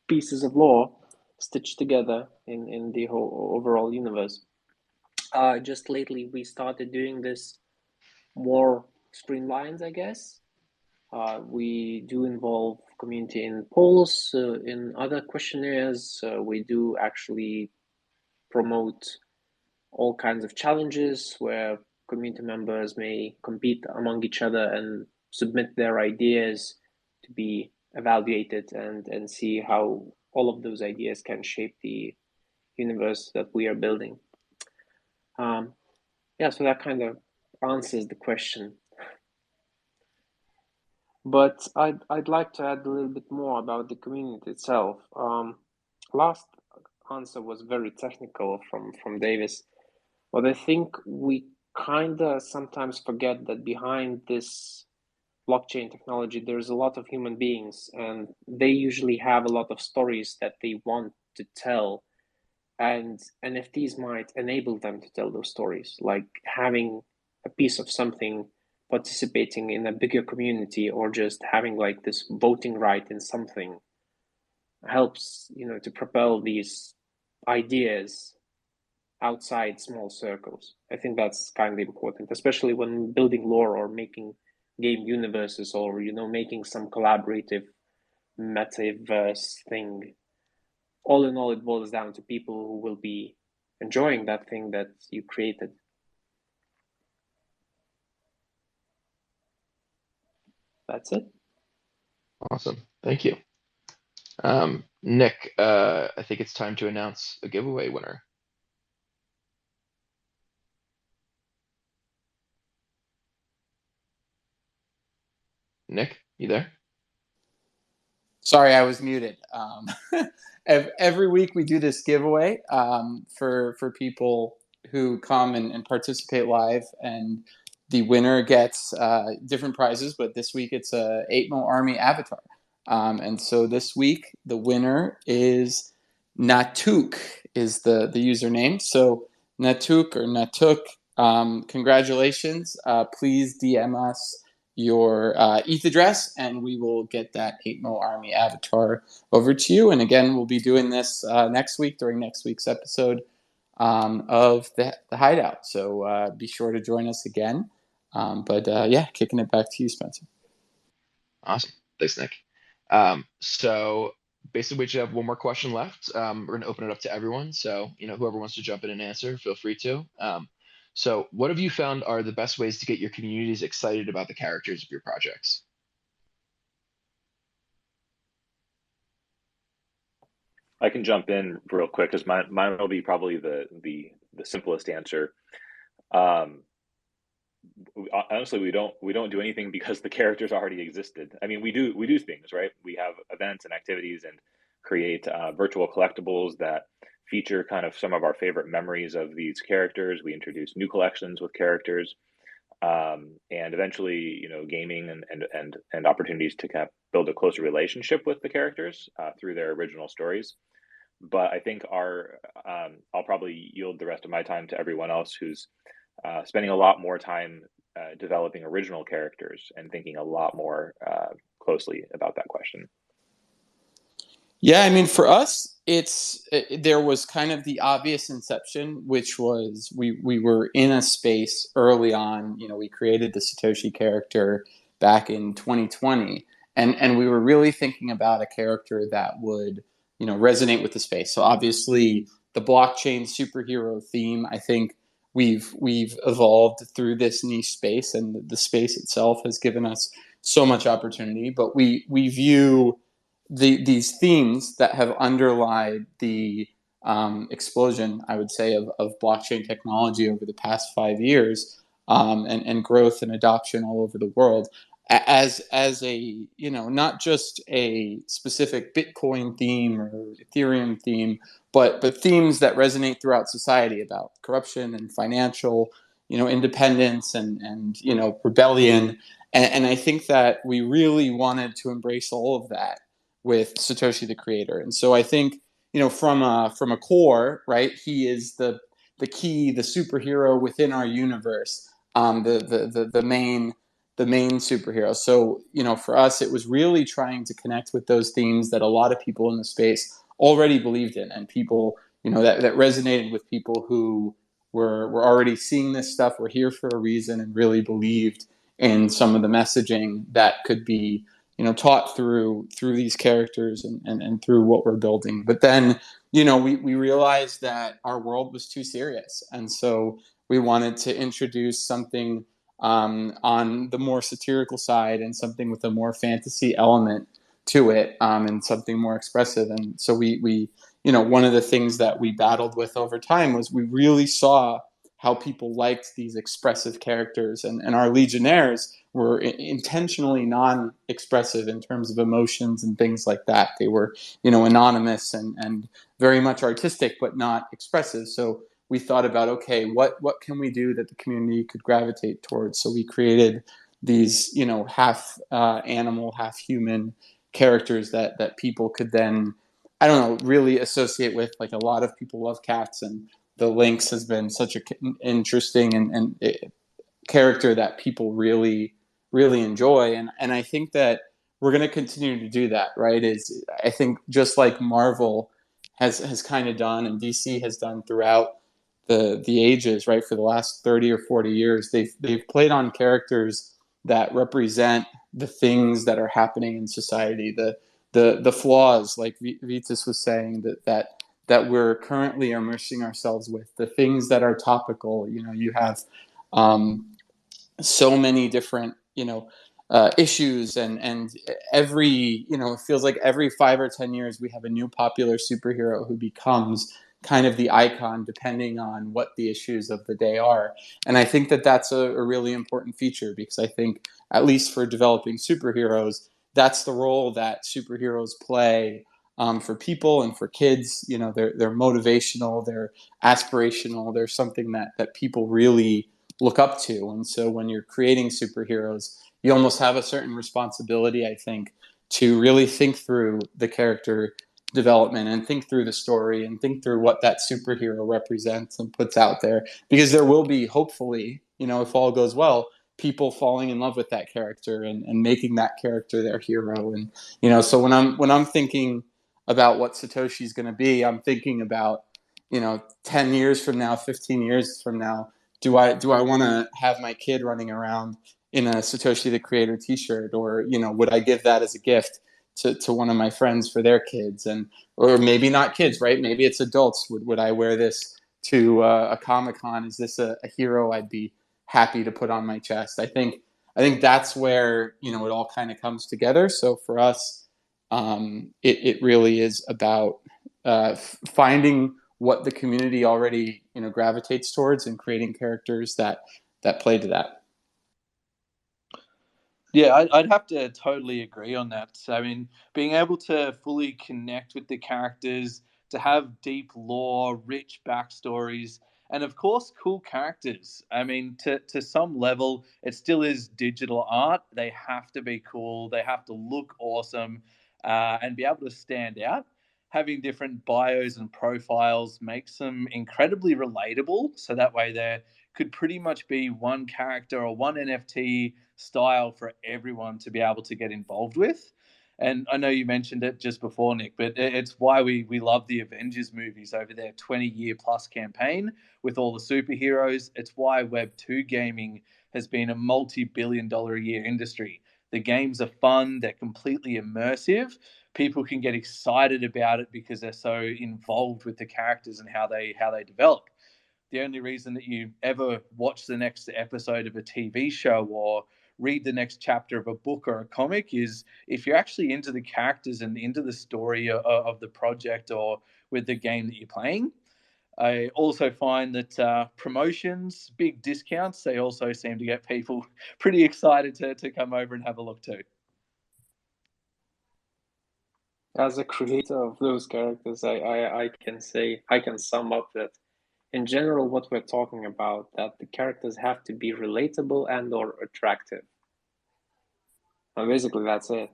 pieces of lore stitched together in the whole overall universe. Just lately, we started doing this more streamlined, I guess. We do involve community in polls, in other questionnaires. We do actually promote all kinds of challenges where community members may compete among each other and submit their ideas to be evaluated, and see how all of those ideas can shape the universe that we are building. Yeah, so that kind of answers the question. But I'd like to add a little bit more about the community itself. Last answer was very technical from Davis, but I think we kind of sometimes forget that behind this blockchain technology, there's a lot of human beings, and they usually have a lot of stories that they want to tell, and NFTs might enable them to tell those stories, like having a piece of something, participating in a bigger community, or just having like this voting right in something helps, to propel these ideas outside small circles. I think that's kind of important, especially when building lore or making game universes, or making some collaborative metaverse thing. All in all, it boils down to people who will be enjoying that thing that you created. That's it. Awesome. Thank you. Nick, I think it's time to announce a giveaway winner. Nick, you there? Sorry, I was muted. Every week we do this giveaway for people who come and participate live, and the winner gets different prizes. But this week it's a 8Mo Army avatar, and so this week the winner is Natuk is the username. So Natuk or Natuk, congratulations! Please DM us your ETH address, and we will get that 8Mo Army avatar over to you. And again, we'll be doing this next week during next week's episode. of the Hideout. So be sure to join us again. But kicking it back to you, Spencer. Awesome. Thanks, Nick. So basically, we just have one more question left. We're going to open it up to everyone. So, whoever wants to jump in and answer, feel free to. So what have you found are the best ways to get your communities excited about the characters of your projects? I can jump in real quick because mine will be probably the simplest answer. Um, Honestly, we don't do anything because the characters already existed. I mean, we do things, right? We have events and activities and create virtual collectibles that feature kind of some of our favorite memories of these characters. We introduce new collections with characters, and eventually, gaming and opportunities to kind of build a closer relationship with the characters through their original stories. But I think I'll probably yield the rest of my time to everyone else who's spending a lot more time developing original characters and thinking a lot more closely about that question. Yeah, I mean, for us, there was kind of the obvious inception, which was we were in a space early on. We created the Satoshi character back in 2020, and we were really thinking about a character that would resonate with the space. So obviously, the blockchain superhero theme, I think we've evolved through this niche space, and the space itself has given us so much opportunity. But we view these themes that have underlied the explosion, I would say, of blockchain technology over the past 5 years, and growth and adoption all over the world, as a not just a specific Bitcoin theme or Ethereum theme, but themes that resonate throughout society about corruption and financial independence and rebellion. And I think that we really wanted to embrace all of that with Satoshi the creator. And so I think, from a core, right, he is the key, the superhero within our universe, the main superhero. So, for us, it was really trying to connect with those themes that a lot of people in the space already believed in, and people, that resonated with people who were already seeing this stuff, were here for a reason, and really believed in some of the messaging that could be taught through these characters and through what we're building. But then we realized that our world was too serious, and so we wanted to introduce something on the more satirical side, and something with a more fantasy element to it, and something more expressive. And so we one of the things that we battled with over time was we really saw how people liked these expressive characters, and our legionnaires were intentionally non-expressive in terms of emotions and things like that. They were anonymous and very much artistic, but not expressive. So we thought about, okay, what can we do that the community could gravitate towards? So we created these half animal, half human characters that people could then, I don't know, really associate with. Like, a lot of people love cats, and the Lynx has been such an interesting and character that people really enjoy. And I think that we're going to continue to do that, right? I think just like Marvel has kind of done, and DC has done throughout the ages, right? For the last 30 or 40 years, they've played on characters that represent the things that are happening in society, the flaws, like Vitas was saying, that we're currently immersing ourselves with, the things that are topical. You have so many different issues, and every it feels like every 5 or 10 years we have a new popular superhero who becomes kind of the icon, depending on what the issues of the day are. And I think that that's a really important feature, because I think, at least for developing superheroes, that's the role that superheroes play, for people and for kids. They're motivational, they're aspirational, they're something that people really look up to. And so when you're creating superheroes, you almost have a certain responsibility, I think, to really think through the character development, and think through the story, and think through what that superhero represents and puts out there. Because there will be, hopefully, if all goes well, people falling in love with that character, and making that character their hero. And so when I'm thinking about what Satoshi's going to be, I'm thinking about 10 years from now, 15 years from now, do I want to have my kid running around in a Satoshi the Creator t-shirt, or would I give that as a gift to one of my friends for their kids? And or maybe not kids, right? Maybe it's adults. Would I wear this to a Comic-Con? Is this a hero I'd be happy to put on my chest? I think that's where it all kind of comes together. So for us, it really is about finding what the community already gravitates towards and creating characters that play to that. Yeah, I'd have to totally agree on that. I mean, being able to fully connect with the characters, to have deep lore, rich backstories, and of course, cool characters. I mean, to some level, it still is digital art. They have to be cool, they have to look awesome, and be able to stand out. Having different bios and profiles makes them incredibly relatable. So that way, there could pretty much be one character or one NFT style for everyone to be able to get involved with. And I know you mentioned it just before, Nick, but it's why we love the Avengers movies over their 20-year plus campaign with all the superheroes. It's why Web2 gaming has been a multi-billion-dollar a year industry. The games are fun, they're completely immersive. People can get excited about it because they're so involved with the characters and how they develop. The only reason that you ever watch the next episode of a TV show or read the next chapter of a book or a comic is if you're actually into the characters and into the story of the project or with the game that you're playing. I also find that promotions, big discounts, they also seem to get people pretty excited to come over and have a look too. As a creator of those characters, I can say, I can sum up that in general, what we're talking about, that the characters have to be relatable and or attractive. And basically, that's it.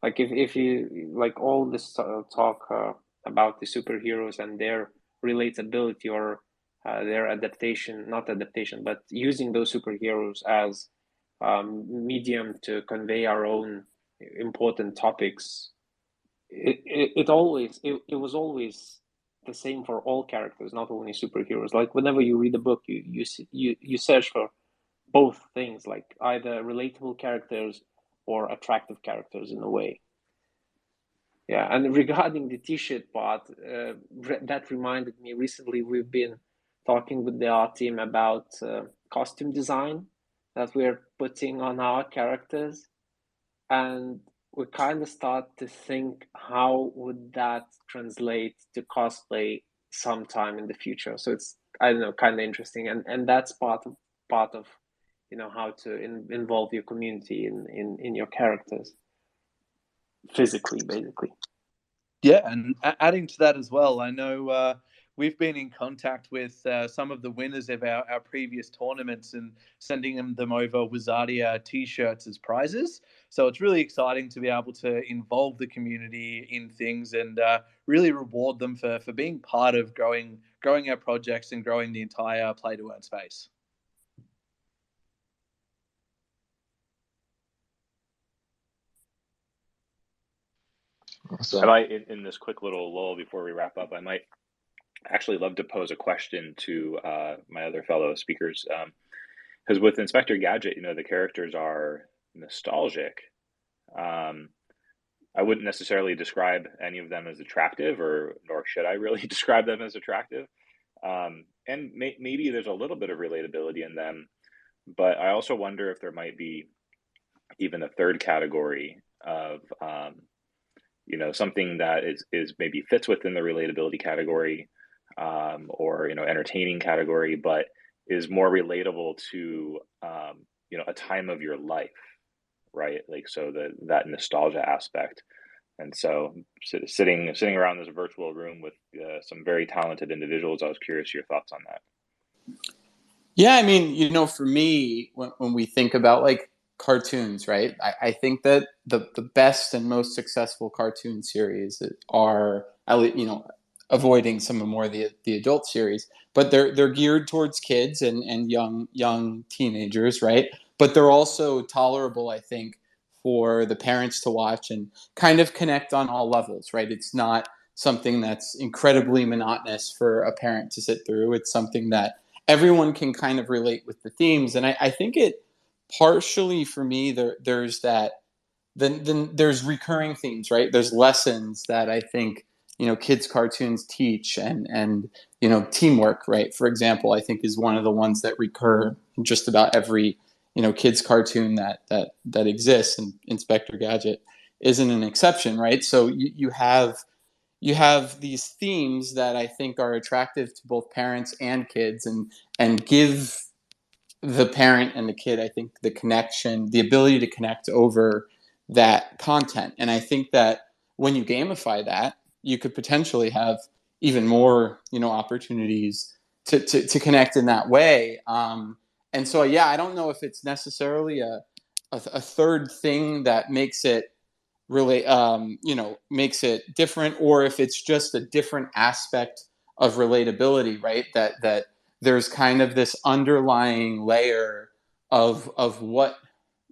Like if you like all this talk about the superheroes and their relatability or their adaptation, not adaptation, but using those superheroes as medium to convey our own important topics. It was always the same for all characters, not only superheroes. Like whenever you read a book, you search for both things, like either relatable characters or attractive characters in a way. Yeah, and regarding the t-shirt part, that reminded me recently we've been talking with the art team about costume design that we're putting on our characters, and we kind of start to think how would that translate to cosplay sometime in the future. So it's, I don't know, kind of interesting, and that's part of how to involve your community in your characters physically, basically. Yeah, and adding to that as well, I know we've been in contact with some of the winners of our previous tournaments and sending them over Wizardia t-shirts as prizes. So it's really exciting to be able to involve the community in things and really reward them for being part of growing our projects and growing the entire play to earn space. So I might, in this quick little lull before we wrap up, I might actually love to pose a question to my other fellow speakers. Because with Inspector Gadget, the characters are nostalgic. Um, I wouldn't necessarily describe any of them as attractive, or nor should I really describe them as attractive. And maybe there's a little bit of relatability in them, but I also wonder if there might be even a third category of something that is maybe fits within the relatability category, or entertaining category, but is more relatable to a time of your life, right? Like, so that nostalgia aspect. And so sitting around this virtual room with some very talented individuals, I was curious your thoughts on that. Yeah, I mean, for me, when we think about like cartoons, right? I think that the best and most successful cartoon series are, avoiding some of more of the adult series, but they're geared towards kids and young teenagers, right? But they're also tolerable, I think, for the parents to watch and kind of connect on all levels, right? It's not something that's incredibly monotonous for a parent to sit through. It's something that everyone can kind of relate with the themes. And I think it partially for me, there's that, then there's recurring themes, right? There's lessons that I think, kids cartoons teach, and teamwork, right? For example, I think is one of the ones that recur in just about every, kids cartoon that exists, and Inspector Gadget isn't an exception, right? So you have these themes that I think are attractive to both parents and kids, and give the parent and the kid, I think, the connection, the ability to connect over that content. And I think that when you gamify that, you could potentially have even more, opportunities to connect in that way. And so, yeah, I don't know if it's necessarily a third thing that makes it really, makes it different, or if it's just a different aspect of relatability, right? That there's kind of this underlying layer of what,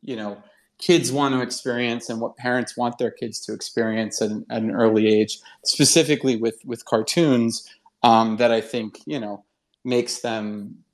you know kids want to experience, and what parents want their kids to experience at an early age, specifically with cartoons, that I think, makes them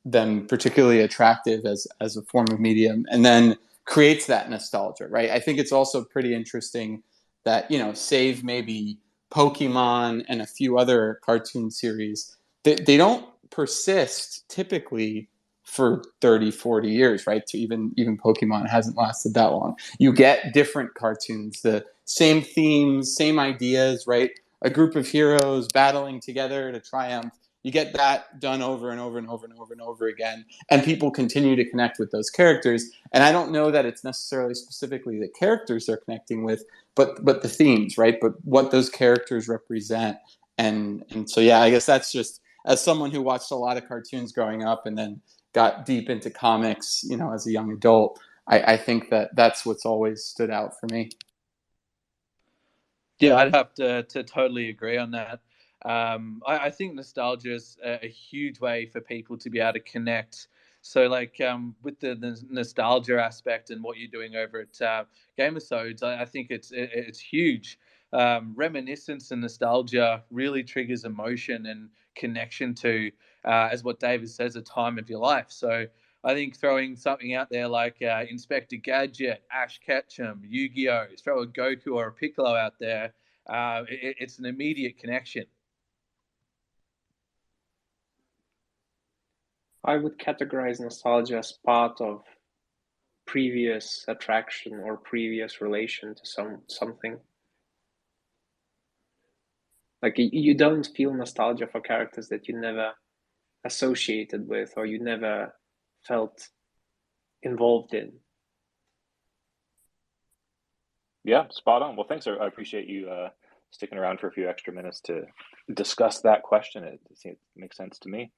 particularly attractive as a form of medium, and then creates that nostalgia, right? I think it's also pretty interesting that, save maybe Pokemon and a few other cartoon series, they don't persist typically for 30, 40 years, right? To even Pokemon hasn't lasted that long. You get different cartoons, the same themes, same ideas, right? A group of heroes battling together to triumph. You get that done over and over and over and over and over again, and people continue to connect with those characters. And I don't know that it's necessarily specifically the characters they're connecting with, but the themes, right? But what those characters represent. And so, yeah, I guess that's just, as someone who watched a lot of cartoons growing up and then got deep into comics, as a young adult, I think that's what's always stood out for me. Yeah, I'd have to totally agree on that. I think nostalgia is a huge way for people to be able to connect. So, like, with the nostalgia aspect and what you're doing over at Gamersodes, I think it's huge. Reminiscence and nostalgia really triggers emotion and connection to, as what David says, a time of your life. So, I think throwing something out there like Inspector Gadget, Ash Ketchum, Yu-Gi-Oh, throw a Goku or a Piccolo out there, it's an immediate connection. I would categorize nostalgia as part of previous attraction or previous relation to something. Like, you don't feel nostalgia for characters that you never associated with or you never felt involved in. Yeah, spot on. Well, thanks. I appreciate you sticking around for a few extra minutes to discuss that question. It makes sense to me.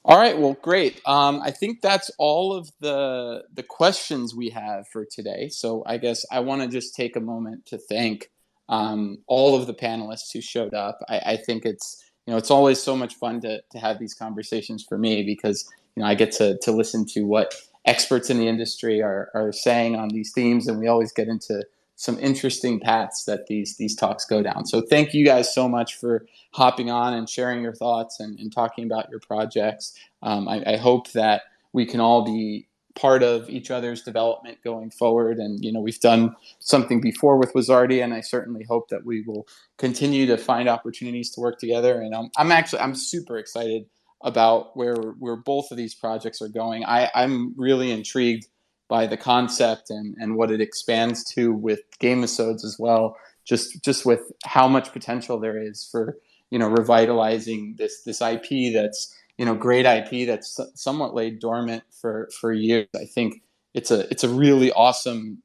All right, well, great. I think that's all of the questions we have for today. So I guess I want to just take a moment to thank all of the panelists who showed up. I think it's always so much fun to have these conversations for me, because I get to listen to what experts in the industry are saying on these themes, and we always get into some interesting paths that these talks go down. So thank you guys so much for hopping on and sharing your thoughts and talking about your projects. I hope that we can all be part of each other's development going forward. And, we've done something before with Wizardi, and I certainly hope that we will continue to find opportunities to work together. And I'm super excited about where both of these projects are going. I'm really intrigued by the concept and what it expands to with Gamesodes as well. Just with how much potential there is for revitalizing this IP that's great IP that's somewhat laid dormant for years. I think it's a really awesome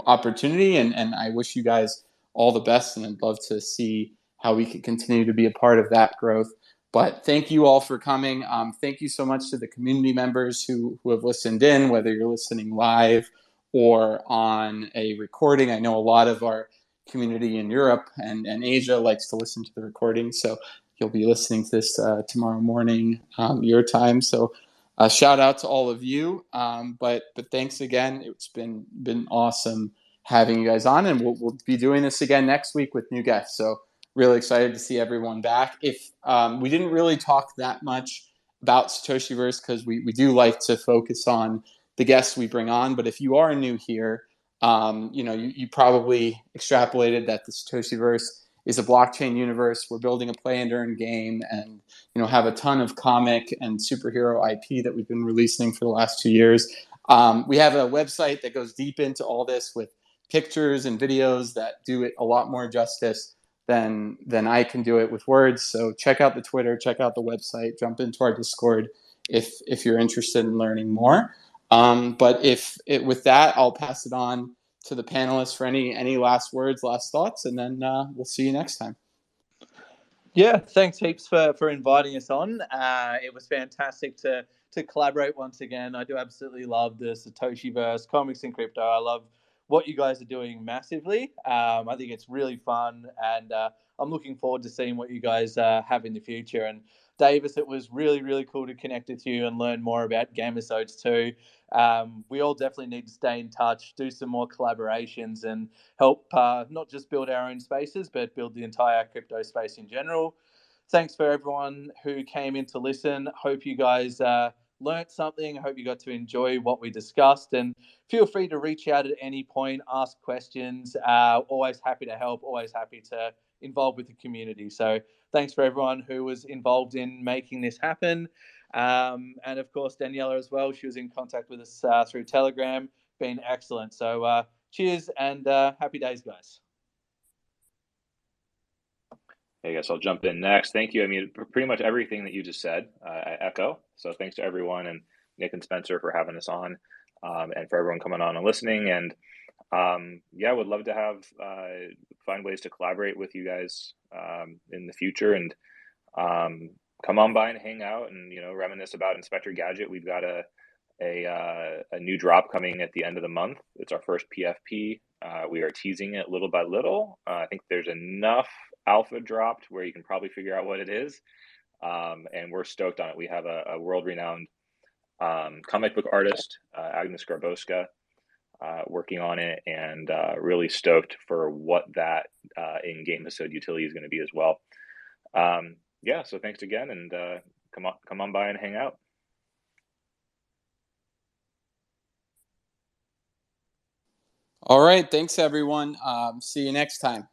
opportunity, and I wish you guys all the best, and I'd love to see how we can continue to be a part of that growth. But thank you all for coming. Thank you so much to the community members who have listened in, whether you're listening live or on a recording. I know a lot of our community in Europe and Asia likes to listen to the recording, so you'll be listening to this tomorrow morning your time. So shout out to all of you. But thanks again. It's been awesome having you guys on, and we'll be doing this again next week with new guests. So really excited to see everyone back. If we didn't really talk that much about Satoshiverse because we do like to focus on the guests we bring on, but if you are new here, you probably extrapolated that the Satoshiverse is a blockchain universe. We're building a play and earn game, and have a ton of comic and superhero IP that we've been releasing for the last 2 years. We have a website that goes deep into all this with pictures and videos that do it a lot more justice than I can do it with words. So check out the Twitter, check out the website, jump into our Discord if you're interested in learning more. But with that, I'll pass it on to the panelists for any last words, last thoughts, and then we'll see you next time. Yeah, thanks heaps for inviting us on. It was fantastic to collaborate once again. I do absolutely love the Satoshiverse, comics and crypto. I love what you guys are doing massively. I think it's really fun, and I'm looking forward to seeing what you guys have in the future. And Davis, it was really, really cool to connect with you and learn more about Gamersodes too. We all definitely need to stay in touch, do some more collaborations, and help not just build our own spaces, but build the entire crypto space in general. Thanks for everyone who came in to listen. Hope you guys learnt something. Hope you got to enjoy what we discussed. And feel free to reach out at any point, ask questions. Always happy to help, always happy to involve with the community. So thanks for everyone who was involved in making this happen. And of course, Daniela as well. She was in contact with us through Telegram. Been excellent. So cheers and happy days, guys. I guess I'll jump in next. Thank you. I mean, pretty much everything that you just said, I echo. So thanks to everyone, and Nick and Spencer for having us on, and for everyone coming on and listening. And would love to have find ways to collaborate with you guys in the future, and come on by and hang out and reminisce about Inspector Gadget. We've got a new drop coming at the end of the month. It's our first PFP. We are teasing it little by little. I think there's enough alpha dropped where you can probably figure out what it is. And we're stoked on it. We have a world-renowned comic book artist, Agnes Garboska, working on it, and really stoked for what that in-game episode utility is going to be as well. So thanks again, and come on by and hang out. All right. Thanks, everyone. See you next time.